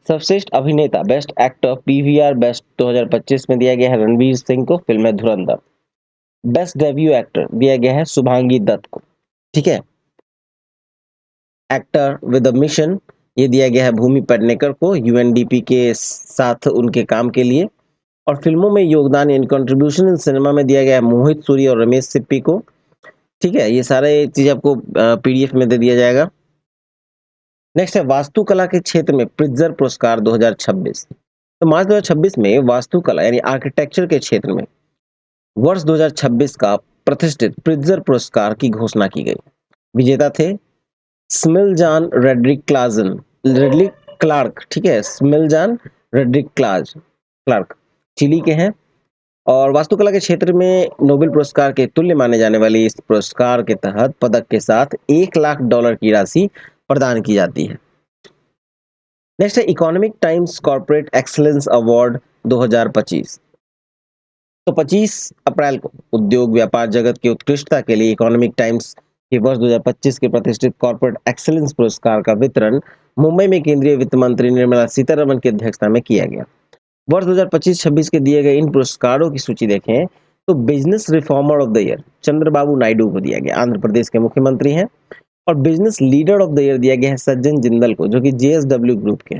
सर्वश्रेष्ठ अभिनेता बेस्ट एक्टर PVR बेस्ट 2025 में दिया गया है रणवीर सिंह को, फिल्म है धुरंधर। बेस्ट डेब्यू एक्टर दिया गया है शुभांगी दत्त को। ठीक है, एक्टर विद अ मिशन ये दिया गया है भूमि पेडनेकर को, UNDP के साथ उनके काम के लिए। और फिल्मों में योगदान इन कंट्रीब्यूशन इन सिनेमा में दिया गया है मोहित सूरी और रमेश सिप्पी को। ठीक है, ये सारे चीज आपको PDF में दे दिया जाएगा। नेक्स्ट है वास्तुकला के क्षेत्र में प्रिट्जर पुरस्कार 2026। तो मार्च 2026 में वास्तुकला यानी आर्किटेक्चर के क्षेत्र में वर्ष 2026 का प्रतिष्ठित प्रिट्जर पुरस्कार की घोषणा की गई। विजेता थे स्मिलजान रेड्रिक क्लार्क। ठीक है, स्मिलजान रेड्रिक क्लार्क चिली के हैं। और वास्तुकला के क्षेत्र में नोबेल पुरस्कार के तुल्य माने जाने वाले इस पुरस्कार के तहत पदक के साथ $1,00,000 की राशि प्रदान की जाती है। नेक्स्ट है economic times corporate excellence award 2025। तो 25 अप्रैल को उद्योग व्यापार जगत की उत्कृष्टता के लिए इकोनॉमिक टाइम्स के वर्ष 2025 के प्रतिष्ठित कॉर्पोरेट एक्सीलेंस पुरस्कार का वितरण मुंबई में केंद्रीय वित्त मंत्री निर्मला सीतारमण की अध्यक्षता में किया गया। वर्ष 2025-26 के दिए गए इन पुरस्कारों की सूची देखें तो business reformer of the year Chandrababu Naidu को दिया गया, आंध्र प्रदेश के मुख्यमंत्री हैं। और business leader of the year दिया गया है सज्जन जिंदल को, जो कि JSW ग्रुप के।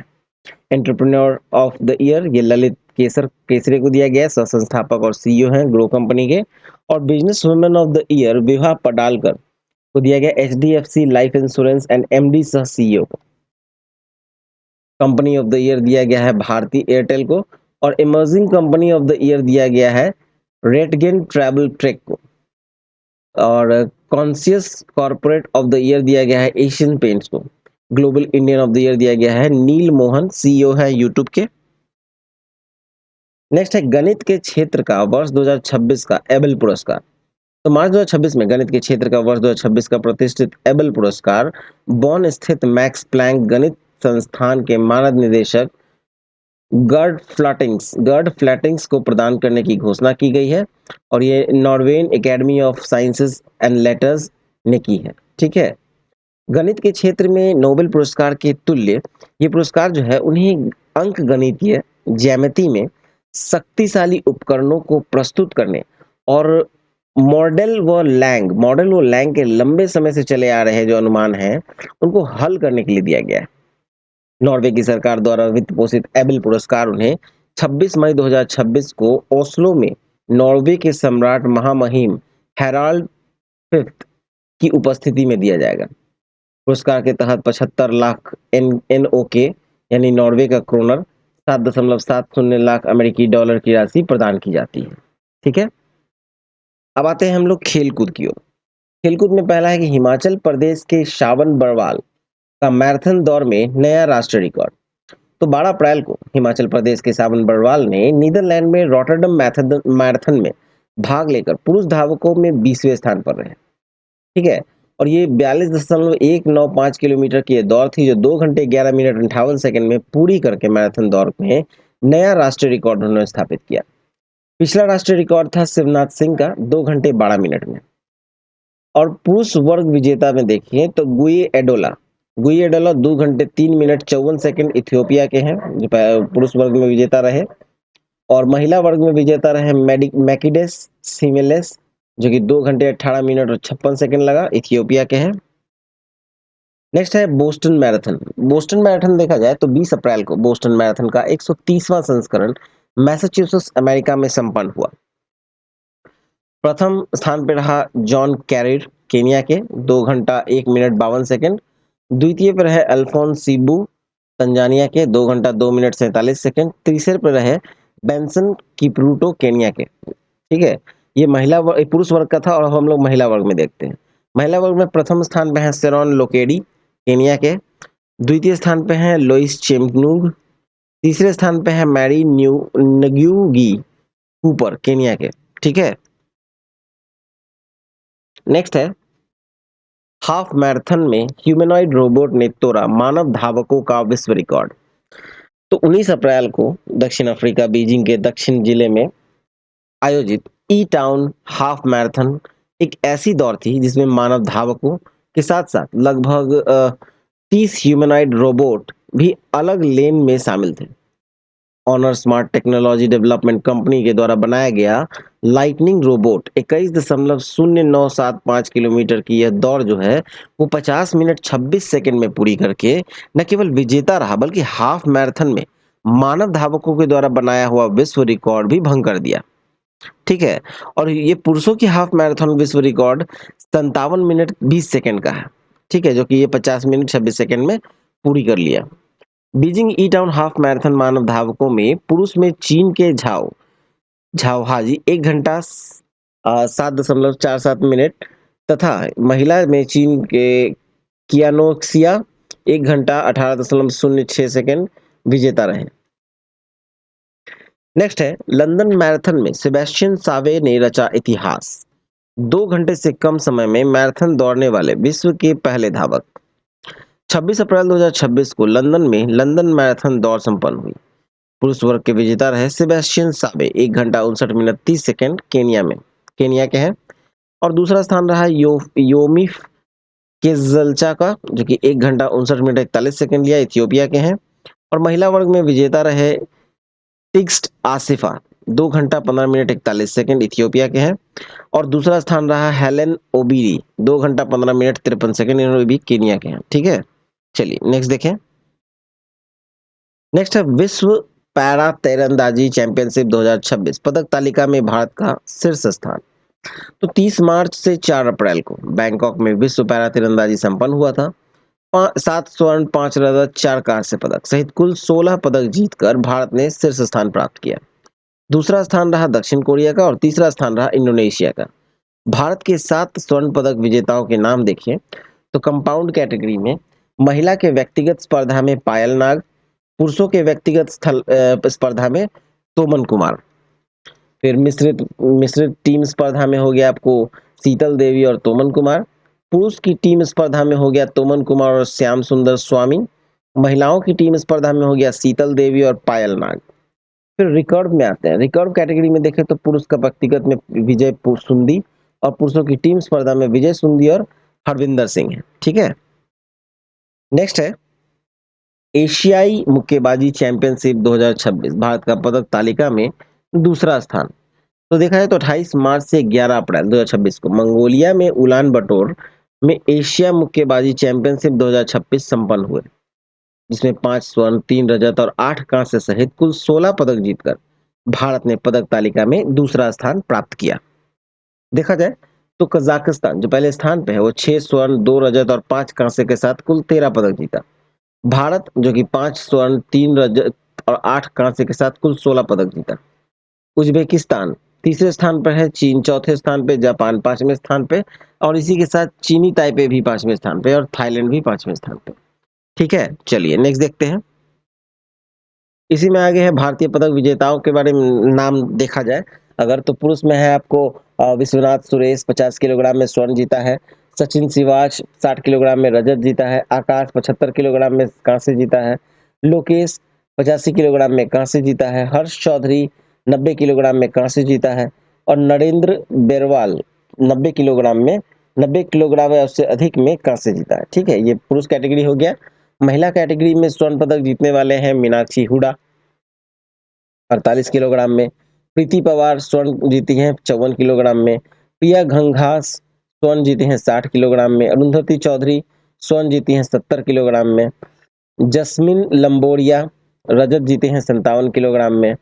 एंटरप्रेन्योर ऑफ द ईयर ये ललित केसरे को दिया गया है, सह संस्थापक और CEO हैं ग्रो कंपनी के। और business woman of the year Vibha Padalkar को दिया गया HDFC life insurance and MD सह CEO को। कंपनी ऑफ द ईयर दिया गया है भारती एयरटेल को। और emerging company of the year दिया गया है रेटगेन ट्रैवल ट्रेक को। और conscious corporate of the year दिया गया है एशियन पेंट्स को। Global Indian of the year दिया गया है नील मोहन, CEO है यूट्यूब के। नेक्स्ट है गणित के क्षेत्र का वर्ष 2026 का एबल पुरस्कार। तो मार्च 2026 में गणित के क्षेत्र का वर्ष 2026 का प्रतिष्ठित एबल पुरस्कार बॉन स्थित मैक्स प्लैंक गणित संस्थान के मानद निदेशक गर्ड फ्लैटिंग्स को प्रदान करने की घोषणा की गई है। और ये नॉर्वेन academy of sciences and letters ने की है। ठीक है, गणित के क्षेत्र में नोबेल पुरस्कार के तुल्य ये पुरस्कार जो है उन्हें अंक गणितीय ज्यामिति में शक्तिशाली उपकरणों को प्रस्तुत करने और मॉडल व लैंग के लंबे समय से चले आ रहे जो अनुमान हैं उनको हल करने के लिए दिया गया है। नॉर्वे की सरकार द्वारा वित्त पोषित एबल पुरस्कार उन्हें 26 मई 2026 को ओस्लो में नॉर्वे के सम्राट महामहिम हैराल्ड फिफ्थ की उपस्थिति में दिया जाएगा। पुरस्कार के तहत 75 लाख NOK यानी नॉर्वे का क्रोनर 7.70 लाख अमेरिकी डॉलर की राशि प्रदान की जाती है। ठीक है, अब आते हैं हम लोग खेलकूद की ओर। खेलकूद में पहला है कि हिमाचल प्रदेश के शावन बड़वाल का मैराथन दौड़ में नया राष्ट्रीय रिकॉर्ड। तो 12 अप्रैल को हिमाचल प्रदेश के सावन बड़वाल ने नीदरलैंड में रॉटरडम मैराथन में भाग लेकर पुरुष धावकों में 20वें स्थान पर रहे। ठीक है, और ये 42.195 किलोमीटर की दौड़ थी जो 2 घंटे 11 मिनट 58 सेकंड में पूरी करके मैराथन दौड़ में नया राष्ट्रीय रिकॉर्ड उन्होंने स्थापित किया। पिछला राष्ट्रीय रिकॉर्ड था शिवनाथ सिंह का 2 घंटे 12 मिनट में। और पुरुष वर्ग विजेता में देखिए तो गुई एडोला 2 घंटे 3 मिनट 54 सेकंड इथियोपिया के हैं जो पुरुष वर्ग में विजेता रहे। और महिला वर्ग में विजेता रहे मैकिडेस सिमेलेस जो कि 2 घंटे 18 मिनट और 56 सेकंड लगा, इथियोपिया के हैं। नेक्स्ट है बोस्टन मैराथन। बोस्टन मैराथन देखा जाए तो 20 अप्रैल को बोस्टन मैराथन का 130वां संस्करण मैसाचुसेट्स अमेरिका में संपन्न हुआ। प्रथम स्थान पर रहा जॉन कैरिर केनिया के 2 घंटा 1 मिनट 52 सेकंड। द्वितीय पर रहे अल्फोंस सीबू तंजानिया के 2 घंटा 2 मिनट 47 सेकंड। तीसरे पर रहे बेंसन किप्रूटो केनिया के। ठीक है, ये पुरुष वर्ग का था और हम लोग महिला वर्ग में देखते हैं। महिला वर्ग में प्रथम स्थान पे है सेरोन लोकेडी केनिया के। द्वितीय स्थान पे है लोइस चेमनूग। तीसरे स्थान पे है मैरी नग्यूगी कूपर केनिया के। ठीक है, नेक्स्ट है हाफ मैराथन में ह्यूमनॉइड रोबोट ने तोड़ा मानव धावकों का विश्व रिकॉर्ड। तो 19 अप्रैल को दक्षिण अफ्रीका बीजिंग के दक्षिण जिले में आयोजित ई टाउन हाफ मैराथन एक ऐसी दौड़ थी जिसमें मानव धावकों के साथ साथ लगभग 30 ह्यूमनॉइड रोबोट भी अलग लेन में शामिल थे। Honor smart technology development company के द्वारा बनाया गया लाइटनिंग रोबोट 21.0975 किलोमीटर की यह दौड़ जो है वो 50 मिनट 26 सेकंड में पूरी करके न केवल विजेता रहा बल्कि हाफ मैराथन में मानव धावकों के द्वारा बनाया हुआ विश्व रिकॉर्ड भी भंग कर दिया। ठीक है, और ये पुरुषों की हाफ मैराथन विश्व रिकॉर्ड 57 मिनट 20 सेकंड का है। ठीक है, जो कि ये 50 मिनट 26 सेकंड में पूरी कर लिया। बीजिंग ई टाउन हाफ मैराथन मानव धावकों में पुरुष में चीन के झाओहाजी 1 घंटा 7.47 मिनट तथा महिला में चीन के कियानोक्सिया 1 घंटा 18.06 सेकंड विजेता रहे। नेक्स्ट है लंदन मैराथन में सेबेस्टियन सावे ने रचा इतिहास। 2 घंटे से कम समय में मैराथन दौड़ने वाले विश्व के पहले धावक। 26 अप्रैल 2026 को लंदन में लंदन मैराथन दौड़ संपन्न हुई। पुरुष वर्ग के विजेता रहे सेबेस्टियन सावे 1 घंटा 59 मिनट 30 सेकंड केनिया के हैं। और दूसरा स्थान रहा योमिफ केजल्चा का जो कि 1 घंटा 59 मिनट 41 सेकंड लिया, इथियोपिया के हैं। और महिला वर्ग में विजेता रहे टिक्स्ट आसिफा 2 घंटा 15 मिनट 41 सेकंड, इथियोपिया के हैं। और दूसरा स्थान रहा हेलेन ओबीरी 2 घंटा 15 मिनट 53 सेकंड, इन्होंने भी केनिया के हैं। ठीक है, चलिए नेक्स्ट देखें। नेक्स्ट है विश्व पैरा तीरंदाजी चैंपियनशिप 2026 पदक तालिका में भारत का शीर्ष स्थान। तो 30 मार्च से 4 अप्रैल को बैंकॉक में विश्व पैरा तीरंदाजी संपन्न हुआ था। 7 स्वर्ण 5 रजत 4 कांस्य पदक सहित कुल 16 पदक जीतकर भारत ने शीर्ष स्थान प्राप्त किया। दूसरा स्थान रहा दक्षिण कोरिया का और तीसरा स्थान रहा इंडोनेशिया का। भारत के 7 स्वर्ण पदक विजेताओं के नाम देखिए तो कंपाउंड कैटेगरी में महिला के व्यक्तिगत स्पर्धा में पायल नाग, पुरुषों के व्यक्तिगत स्पर्धा में तोमन कुमार। फिर मिश्रित मिश्रित टीम स्पर्धा में हो गया आपको शीतल देवी और तोमन कुमार। पुरुष की टीम स्पर्धा में हो गया तोमन कुमार और श्याम सुंदर स्वामी। महिलाओं की टीम स्पर्धा में हो गया शीतल देवी और पायल नाग। फिर रिकर्व में आते हैं। रिकर्व कैटेगरी में देखें तो पुरुष का व्यक्तिगत में विजय सुंदी और पुरुषों की टीम स्पर्धा में विजय सुंदी और हरविंदर सिंह है। ठीक है, नेक्स्ट है एशियाई मुक्केबाजी चैंपियनशिप 2026 भारत का पदक तालिका में दूसरा स्थान। तो देखा जाए तो 28 मार्च से 11 अप्रैल 2026 को मंगोलिया में उलान बटोर में एशिया मुक्केबाजी चैंपियनशिप 2026 संपन्न हुए, जिसमें 5 स्वर्ण 3 रजत और 8 कांस्य सहित कुल 16 पदक जीतकर भारत ने पदक तालिका में दूसरा स्थान प्राप्त किया। देखा जाए तो कजाकिस्तान जो पहले स्थान पे है वो 6 स्वर्ण, 2 रजत और 5 कांसे के साथ कुल 13 पदक जीता। भारत जो कि 5 स्वर्ण, 3 रजत और 8 कांसे के साथ कुल 16 पदक जीता। उज़्बेकिस्तान तीसरे स्थान पर है, चीन चौथे स्थान पे, जापान 5वें स्थान पे और इसी के साथ चीनी ताइपे भी 5वें स्थान पे और थाईलैंड भी 5वें स्थान पे। ठीक है, चलिए नेक्स्ट देखते हैं। इसी में आगे है भारतीय पदक विजेताओं के बारे में नाम देखा जाए अगर तो पुरुष में है आपको विश्वनाथ सुरेश 50 किलोग्राम में स्वर्ण जीता है, सचिन सिवाच 60 किलोग्राम में रजत जीता है, आकाश 75 किलोग्राम में कांस्य जीता है, लोकेश 85 किलोग्राम में कांस्य जीता है, हर्ष चौधरी 90 किलोग्राम में कांस्य जीता है और नरेंद्र बेरवाल 90 किलोग्राम में 90 किलोग्राम या उससे अधिक में कांस्य जीता है। ठीक है, ये पुरुष कैटेगरी हो गया। महिला कैटेगरी में स्वर्ण पदक जीतने वाले हैं मीनाक्षी हुडा 48 किलोग्राम में, प्रीति पवार स्वर्ण जीती हैं 54 किलोग्राम में, प्रिया घंघास स्वर्ण जीती हैं 60 किलोग्राम में, अरुंधति चौधरी स्वर्ण जीती हैं 70 किलोग्राम में, जस्मिन लंबोरिया रजत जीते हैं 57 किलोग्राम में,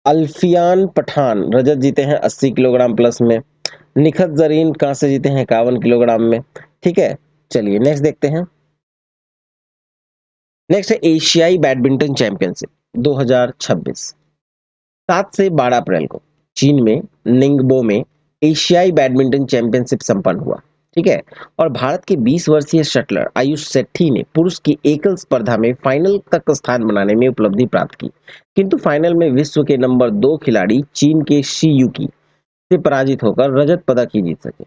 अल्फियान पठान रजत जीते हैं 80 किलोग्राम प्लस में, निखत जरीन कांस्य जीते हैं 51 किलोग्राम में। ठीक है, चलिए नेक्स्ट देखते हैं। नेक्स्ट है एशियाई बैडमिंटन चैंपियनशिप 2026। 7 से 12 अप्रैल को चीन में निंगबो में एशियाई बैडमिंटन चैंपियनशिप संपन्न हुआ। ठीक है, और भारत के 20 वर्षीय शटलर आयुष सेठी ने पुरुष की एकल स्पर्धा में फाइनल तक स्थान बनाने में उपलब्धि प्राप्त की, किंतु फाइनल में विश्व के नंबर 2 खिलाड़ी चीन के शी युकी से पराजित होकर रजत पदक ही जीत सके।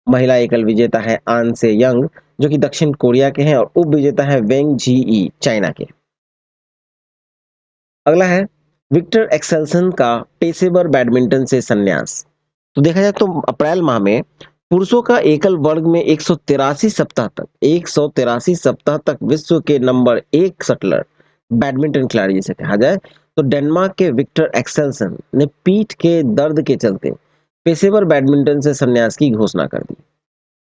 महिला एकल विजेता है आन से यंग जो कि दक्षिण कोरिया के हैं और उप विजेता है वेंग जी ई चाइना के। अगला है विक्टर एक्सेल्सन का पेशेवर बैडमिंटन से संन्यास। तो देखा जाए तो अप्रैल माह में पुरुषों का एकल वर्ग में 183 सप्ताह तक विश्व के नंबर 1 शटलर बैडमिंटन खिलाड़ी जिसे कहा जाए तो डेनमार्क के विक्टर एक्सेल्सन ने पीठ के दर्द के चलते पेशेवर बैडमिंटन से संन्यास की घोषणा कर दी।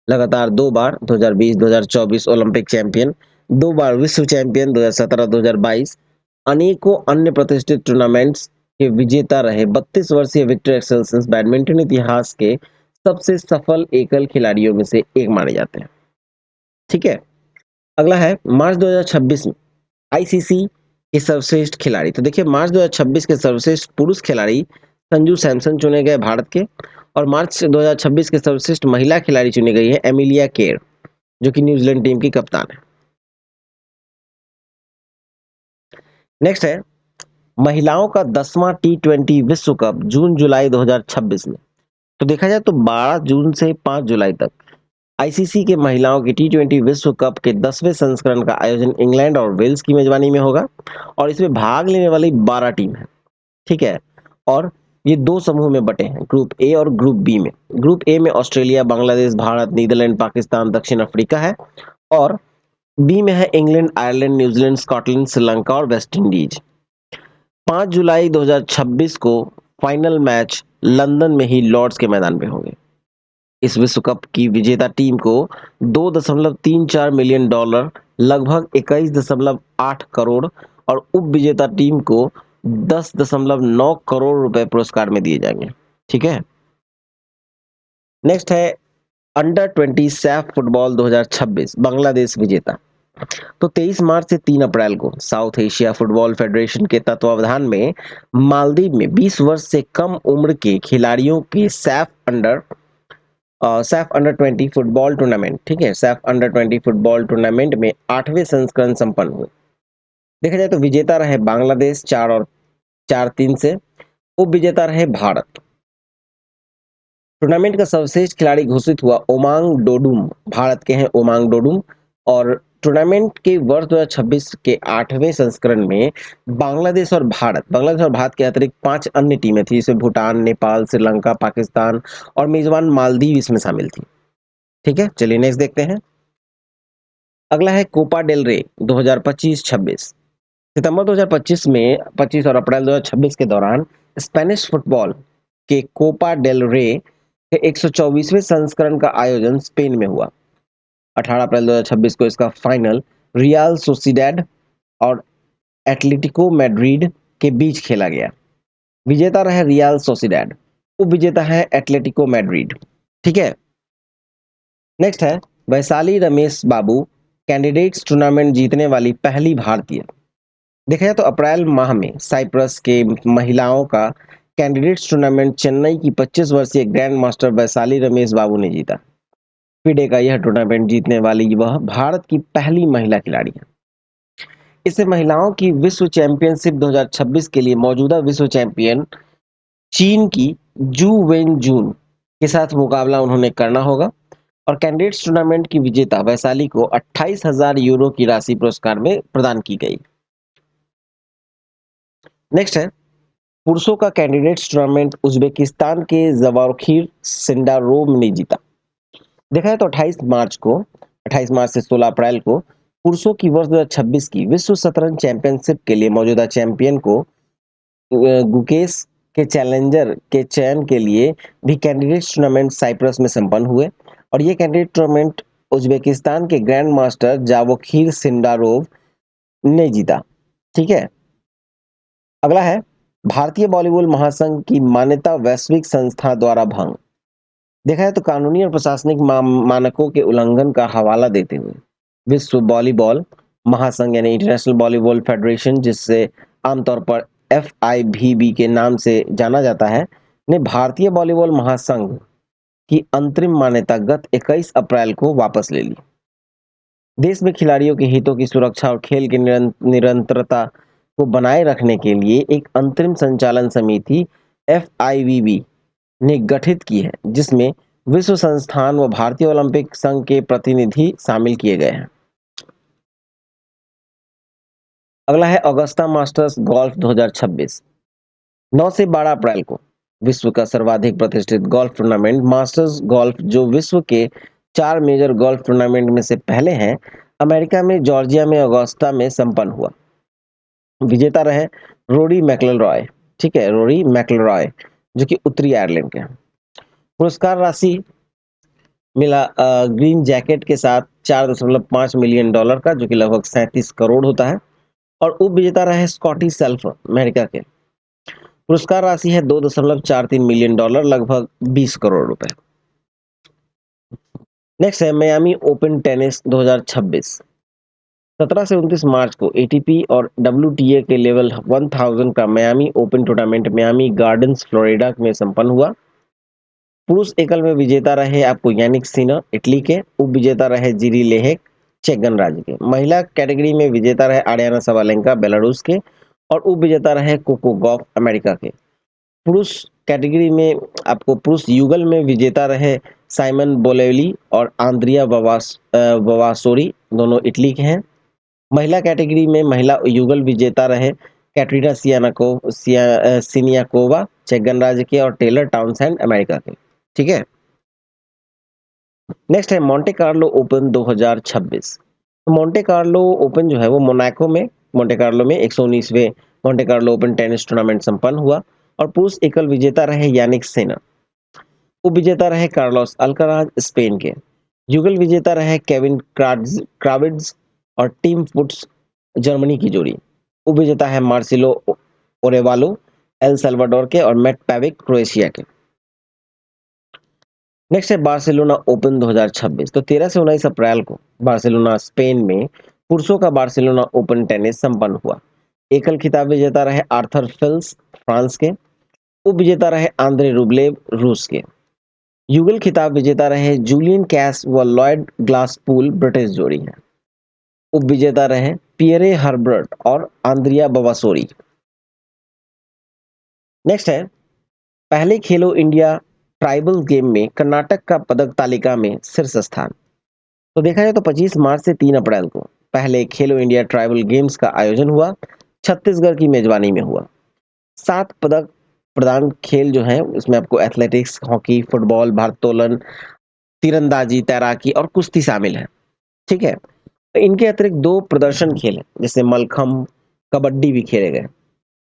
लगातार 2 बार 2020-2024 ओलंपिक चैंपियन, 2 बार विश्व चैंपियन 2017-2022, अनेकों अन्य प्रतिष्ठित टूर्नामेंट्स के विजेता रहे 32 वर्षीय विक्टर एक्सेल्सन बैडमिंटन इतिहास के सबसे सफल एकल खिलाड़ियों में से एक माने जाते हैं। ठीक है, अगला है मार्च 2026 में आईसीसी के सर्वश्रेष्ठ खिलाड़ी। तो देखिए मार्च 2026 के सर्वश्रेष्ठ पुरुष खिलाड़ी संजू सैमसन चुने गए भारत के और मार्च 2026 के सर्वश्रेष्ठ महिला खिलाड़ी चुनी गई है एमिलिया केर जो कि न्यूजीलैंड टीम की कप्तान है। नेक्स्ट है महिलाओं का 10वां टी20 विश्व कप जून जुलाई 2026 में। तो देखा जाए तो 12 जून से 5 जुलाई तक आईसीसी के महिलाओं के टी20 विश्व कप के 10वें संस्करण का आयोजन इंग्लैंड और वेल्स की मेजबानी में होगा और इसमें भाग लेने वाली 12 टीम है। ठीक है, और ये 2 समूह में बटे हैं, ग्रुप ए और ग्रुप बी में। ग्रुप ए में ऑस्ट्रेलिया, बांग्लादेश, भारत, नीदरलैंड, पाकिस्तान, दक्षिण अफ्रीका है और बी में है England, Ireland, New Zealand, Scotland, Sri Lanka और वेस्ट इंडीज। 5 जुलाई 2026 को फाइनल मैच लंदन में ही लॉर्ड्स के मैदान में होंगे। इस विश्व कप की विजेता टीम को 2.34 मिलियन डॉलर लगभग 21.8 करोड़ और उप विजेता टीम को 10.9 करोड़ रुपए पुरस्कार में दिए जाएंगे। ठीक है, नेक्स्ट है अंडर 20 सैफ फुटबॉल 2026 बांग्लादेश विजेता। तो 23 मार्च से 3 अप्रैल को साउथ एशिया फुटबॉल फेडरेशन के तत्वावधान में मालदीव में 20 वर्ष से कम उम्र के खिलाड़ियों के सैफ अंडर 20 फुटबॉल टूर्नामेंट, ठीक है, सैफ अंडर 20 फुटबॉल टूर्नामेंट में 8वें संस्करण संपन्न हुए। देखा जाए तो विजेता रहे बांग्लादेश 4-3 से, उप विजेता रहे भारत। टूर्नामेंट का सर्वश्रेष्ठ खिलाड़ी घोषित हुआ ओमांग डोडुम, भारत के हैं ओमांग डोडुम। और टूर्नामेंट के वर्ष 2026 के 8वें संस्करण में बांग्लादेश और भारत के अतिरिक्त 5 अन्य टीमें थी जिसमें भूटान, नेपाल, श्रीलंका, पाकिस्तान और मेजबान मालदीव इसमें शामिल थी। ठीक है, चलिए नेक्स्ट देखते हैं। अगला है कोपा डेल रे 2025-26। सितंबर 2025 में 25 और अप्रैल 2026 के दौरान स्पेनिश फुटबॉल के कोपा डेल रे के 124वें संस्करण का आयोजन स्पेन में हुआ। 18 अप्रैल 2026 को इसका फाइनल रियल सोसिडेड और एटलेटिको मैड्रिड के बीच खेला गया। विजेता रहे रियल सोसिडेड। उपविजेता है एटलेटिको मैड्रिड। ठीक है। नेक्स्ट है वैशाली रमेश बाबू, कैंडिडेट्स टूर्नामेंट जीतने वाली पहली भारतीय। देखा जाए तो अप्रैल माह में साइप्रस के महिलाओं का कैंडिडेट्स टूर्नामेंट चेन्नई की 25 वर्षीय ग्रैंड मास्टर वैशाली रमेश बाबू ने जीता। फिडे का यह टूर्नामेंट जीतने वाली वह भारत की पहली महिला खिलाड़ी है। इससे महिलाओं की विश्व चैंपियनशिप 2026 के लिए मौजूदा विश्व चैंपियन चीन की जू वेन जून के साथ मुकाबला उन्होंने करना होगा। और कैंडिडेट्स टूर्नामेंट की विजेता वैशाली को 28,000 यूरो की राशि पुरस्कार में प्रदान की गई। नेक्स्ट है पुरुषों का कैंडिडेट्स टूर्नामेंट उज्बेकिस्तान के जवारखीर सिंडारोव ने जीता। देखा है तो 28 मार्च से 16 अप्रैल को पुरुषों की वर्ष 2026 की विश्व शतरंज चैंपियनशिप के लिए मौजूदा चैंपियन को गुकेश के चैलेंजर के चयन के लिए भी कैंडिडेट्स टूर्नामेंट साइप्रस में संपन्न हुए। और ये कैंडिडेट टूर्नामेंट उज्बेकिस्तान के ग्रैंड मास्टर जावोखीर सिंडारोव ने जीता। ठीक है। अगला है भारतीय वॉलीबॉल महासंघ की मान्यता वैश्विक संस्था द्वारा भंग। देखा है तो कानूनी और प्रशासनिक मानकों के उल्लंघन का हवाला देते हुए विश्व वॉलीबॉल महासंघ यानी इंटरनेशनल वॉलीबॉल फेडरेशन, जिससे आमतौर पर FIVB के नाम से जाना जाता है, ने भारतीय वॉलीबॉल महासंघ की अंतरिम मान्यता गत 21 अप्रैल को वापस ले ली। देश में खिलाड़ियों के हितों की सुरक्षा और खेल की निरंतरता को बनाए रखने के लिए एक अंतरिम संचालन समिति FIVB ने गठित की है, जिसमें विश्व संस्थान व भारतीय ओलंपिक संघ के प्रतिनिधि शामिल किए गए हैं। अगला है अगस्ता मास्टर्स गोल्फ 2026। 9 से 12 अप्रैल को विश्व का सर्वाधिक प्रतिष्ठित गोल्फ टूर्नामेंट मास्टर्स गोल्फ, जो विश्व के 4 मेजर गोल्फ टूर्नामेंट में से पहले हैं, अमेरिका में जॉर्जिया में अगस्ता में संपन्न हुआ। विजेता रहे रोरी मैकइलरॉय। ठीक है, रोरी मैकइलरॉय जो कि उत्तरी आयरलैंड के हैं। पुरस्कार राशि मिला ग्रीन जैकेट के साथ $4.5 मिलियन का, जो कि लगभग 37 करोड़ होता है। और उपविजेता रहे स्कॉटी सेल्फ अमेरिका के। पुरस्कार राशि है $2.43 मिलियन, लगभग 20 करोड़ रुपए। नेक्स्ट है मियामी ओपन टेनिस 2026। 17 से 29 मार्च को ATP और WTA के लेवल 1000 का Miami open tournament Miami gardens Florida में संपन्न हुआ। पुरुष एकल में विजेता रहे आपको यानिक सिनर इटली के। उप विजेता रहे जिरी लेहेक चेक गणराज्य के। महिला कैटेगरी में विजेता रहे आर्याना सवालेंका बेलारूस के। और उप विजेता रहे कोको गॉफ अमेरिका के। पुरुष कैटेगरी में आपको पुरुष युगल में विजेता रहे साइमन बोलेली और आंद्रिया बवासोरी, दोनों इटली के हैं। महिला कैटेगरी में महिला युगल विजेता रहे कैटरीना सिनियाकोवा चेक गणराज्य के और टेलर टाउनसेंड अमेरिका के। ठीक है। नेक्स्ट है Monte Carlo open 2026। Monte Carlo open जो है वो मोंटे कार्लो में 119वें Monte Carlo open tennis tournament संपन्न हुआ। और पुरुष एकल विजेता रहे यानिक सिनर। उप विजेता रहे कार्लोस अल्काराज स्पेन के। युगल विजेता रहे केविन क्राविड्स और टीम फुट्स जर्मनी की जोड़ी। उप विजेता है मार्सिलो ओरेवालो एल सल्वाडोर के और मैट पैविक क्रोएशिया के। नेक्स्ट है बार्सिलोना ओपन 2026। तो 13 से 19 अप्रैल को बार्सिलोना स्पेन में पुरुषों का बार्सिलोना ओपन टेनिस संपन्न हुआ। एकल खिताब विजेता रहे आर्थर फिल्स फ्रांस के। उप विजेता रहे आंद्रे रुब्लेव रूस के। युगल खिताब विजेता रहे जूलियन कैस व लॉयड ग्लासपूल ब्रिटिश जोड़ी है। उप विजेता रहे पियरे हर्बर्ट और आंद्रिया बवासोरी। नेक्स्ट है पहले खेलो इंडिया ट्राइबल गेम में कर्नाटक का पदक तालिका में शीर्ष स्थान। तो देखा जाए तो 25 मार्च से 3 अप्रैल को पहले खेलो इंडिया ट्राइबल गेम्स का आयोजन हुआ। छत्तीसगढ़ की मेजबानी में हुआ। 7 पदक प्रदान खेल जो है उसमें आपको एथलेटिक्स, हॉकी, फुटबॉल, भारोत्तोलन, तीरंदाजी, तैराकी और कुश्ती शामिल है। ठीक है। इनके अतिरिक्त 2 प्रदर्शन खेल हैं, जैसे मलखम्ब, कबड्डी भी खेले गए।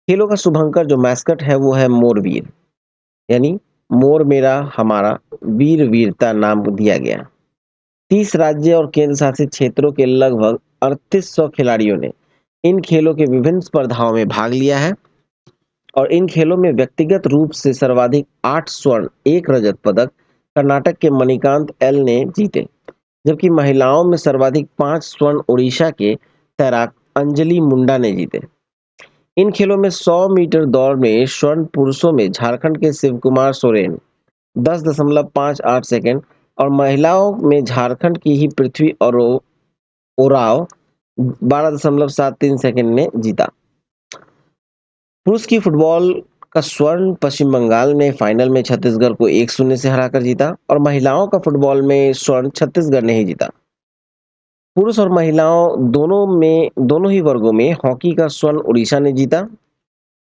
खेलों का शुभंकर जो मैस्कट है वो है मोरवीर, यानी मोर मेरा हमारा वीर वीरता नाम दिया गया। 30 राज्य और केंद्र शासित क्षेत्रों के लगभग 3800 खिलाड़ियों ने इन खेलों के विभिन्न स्पर्धाओं में भाग लिया है। और इन खेलों में व्यक्तिगत रूप से सर्वाधिक 8 स्वर्ण, 1 रजत पदक कर्नाटक के मणिकांत एल ने जीते, जबकि महिलाओं में सर्वाधिक 5 स्वर्ण उड़ीसा के तैराक अंजलि मुंडा ने जीते। इन खेलों में 100 मीटर दौड़ में स्वर्ण पुरुषों में झारखंड के शिव कुमार सोरेन 10.58 सेकंड और महिलाओं में झारखंड की ही पृथ्वी और ओराव 12.73 सेकंड ने जीता। पुरुष की फुटबॉल का स्वर्ण पश्चिम बंगाल ने फाइनल में छत्तीसगढ़ को 1-0 से हराकर जीता और महिलाओं का फुटबॉल में स्वर्ण छत्तीसगढ़ ने ही जीता। पुरुष और महिलाओं दोनों ही वर्गों में हॉकी का स्वर्ण उड़ीसा ने जीता।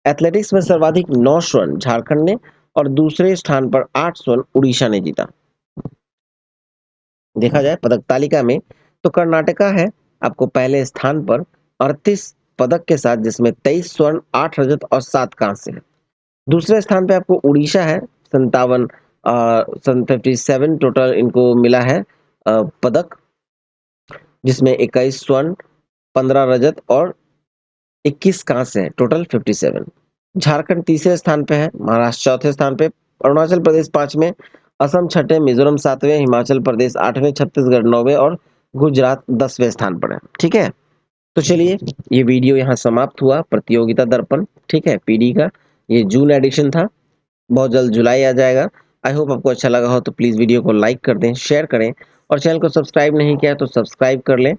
एथलेटिक्स में सर्वाधिक 9 स्वर्ण झारखंड ने और दूसरे स्थान पर 8 स्वर्ण उड़ीसा ने जीता। देखा जाए पदक तालिका में तो कर्नाटका है आपको पहले स्थान पर 38 पदक के साथ, जिसमें 23 स्वर्ण, 8 रजत और 7 कांस्य है। दूसरे स्थान पे आपको उड़ीसा है 57 टोटल इनको मिला है पदक, जिसमें 21 स्वर्ण, 15 रजत और 21 कांस्य है, टोटल 57। झारखंड तीसरे स्थान पे है, महाराष्ट्र चौथे स्थान पे, अरुणाचल प्रदेश पांचवें, असम छठे, मिजोरम सातवें, हिमाचल प्रदेश आठवें, छत्तीसगढ़ नौवें और गुजरात 10वें स्थान पर है। ठीक है, तो चलिए ये वीडियो यहाँ समाप्त हुआ। प्रतियोगिता दर्पण, ठीक है, पीडी का ये जून एडिशन था, बहुत जल्द जुलाई आ जाएगा। आई होप आपको अच्छा लगा हो तो प्लीज़ वीडियो को लाइक कर दें, शेयर करें और चैनल को सब्सक्राइब नहीं किया तो सब्सक्राइब कर लें।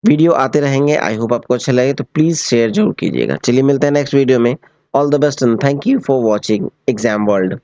वीडियो आते रहेंगे, आई होप आपको अच्छा लगे तो प्लीज़ शेयर जरूर कीजिएगा। चलिए मिलते हैं नेक्स्ट वीडियो में। All the best and thank you for watching exam world.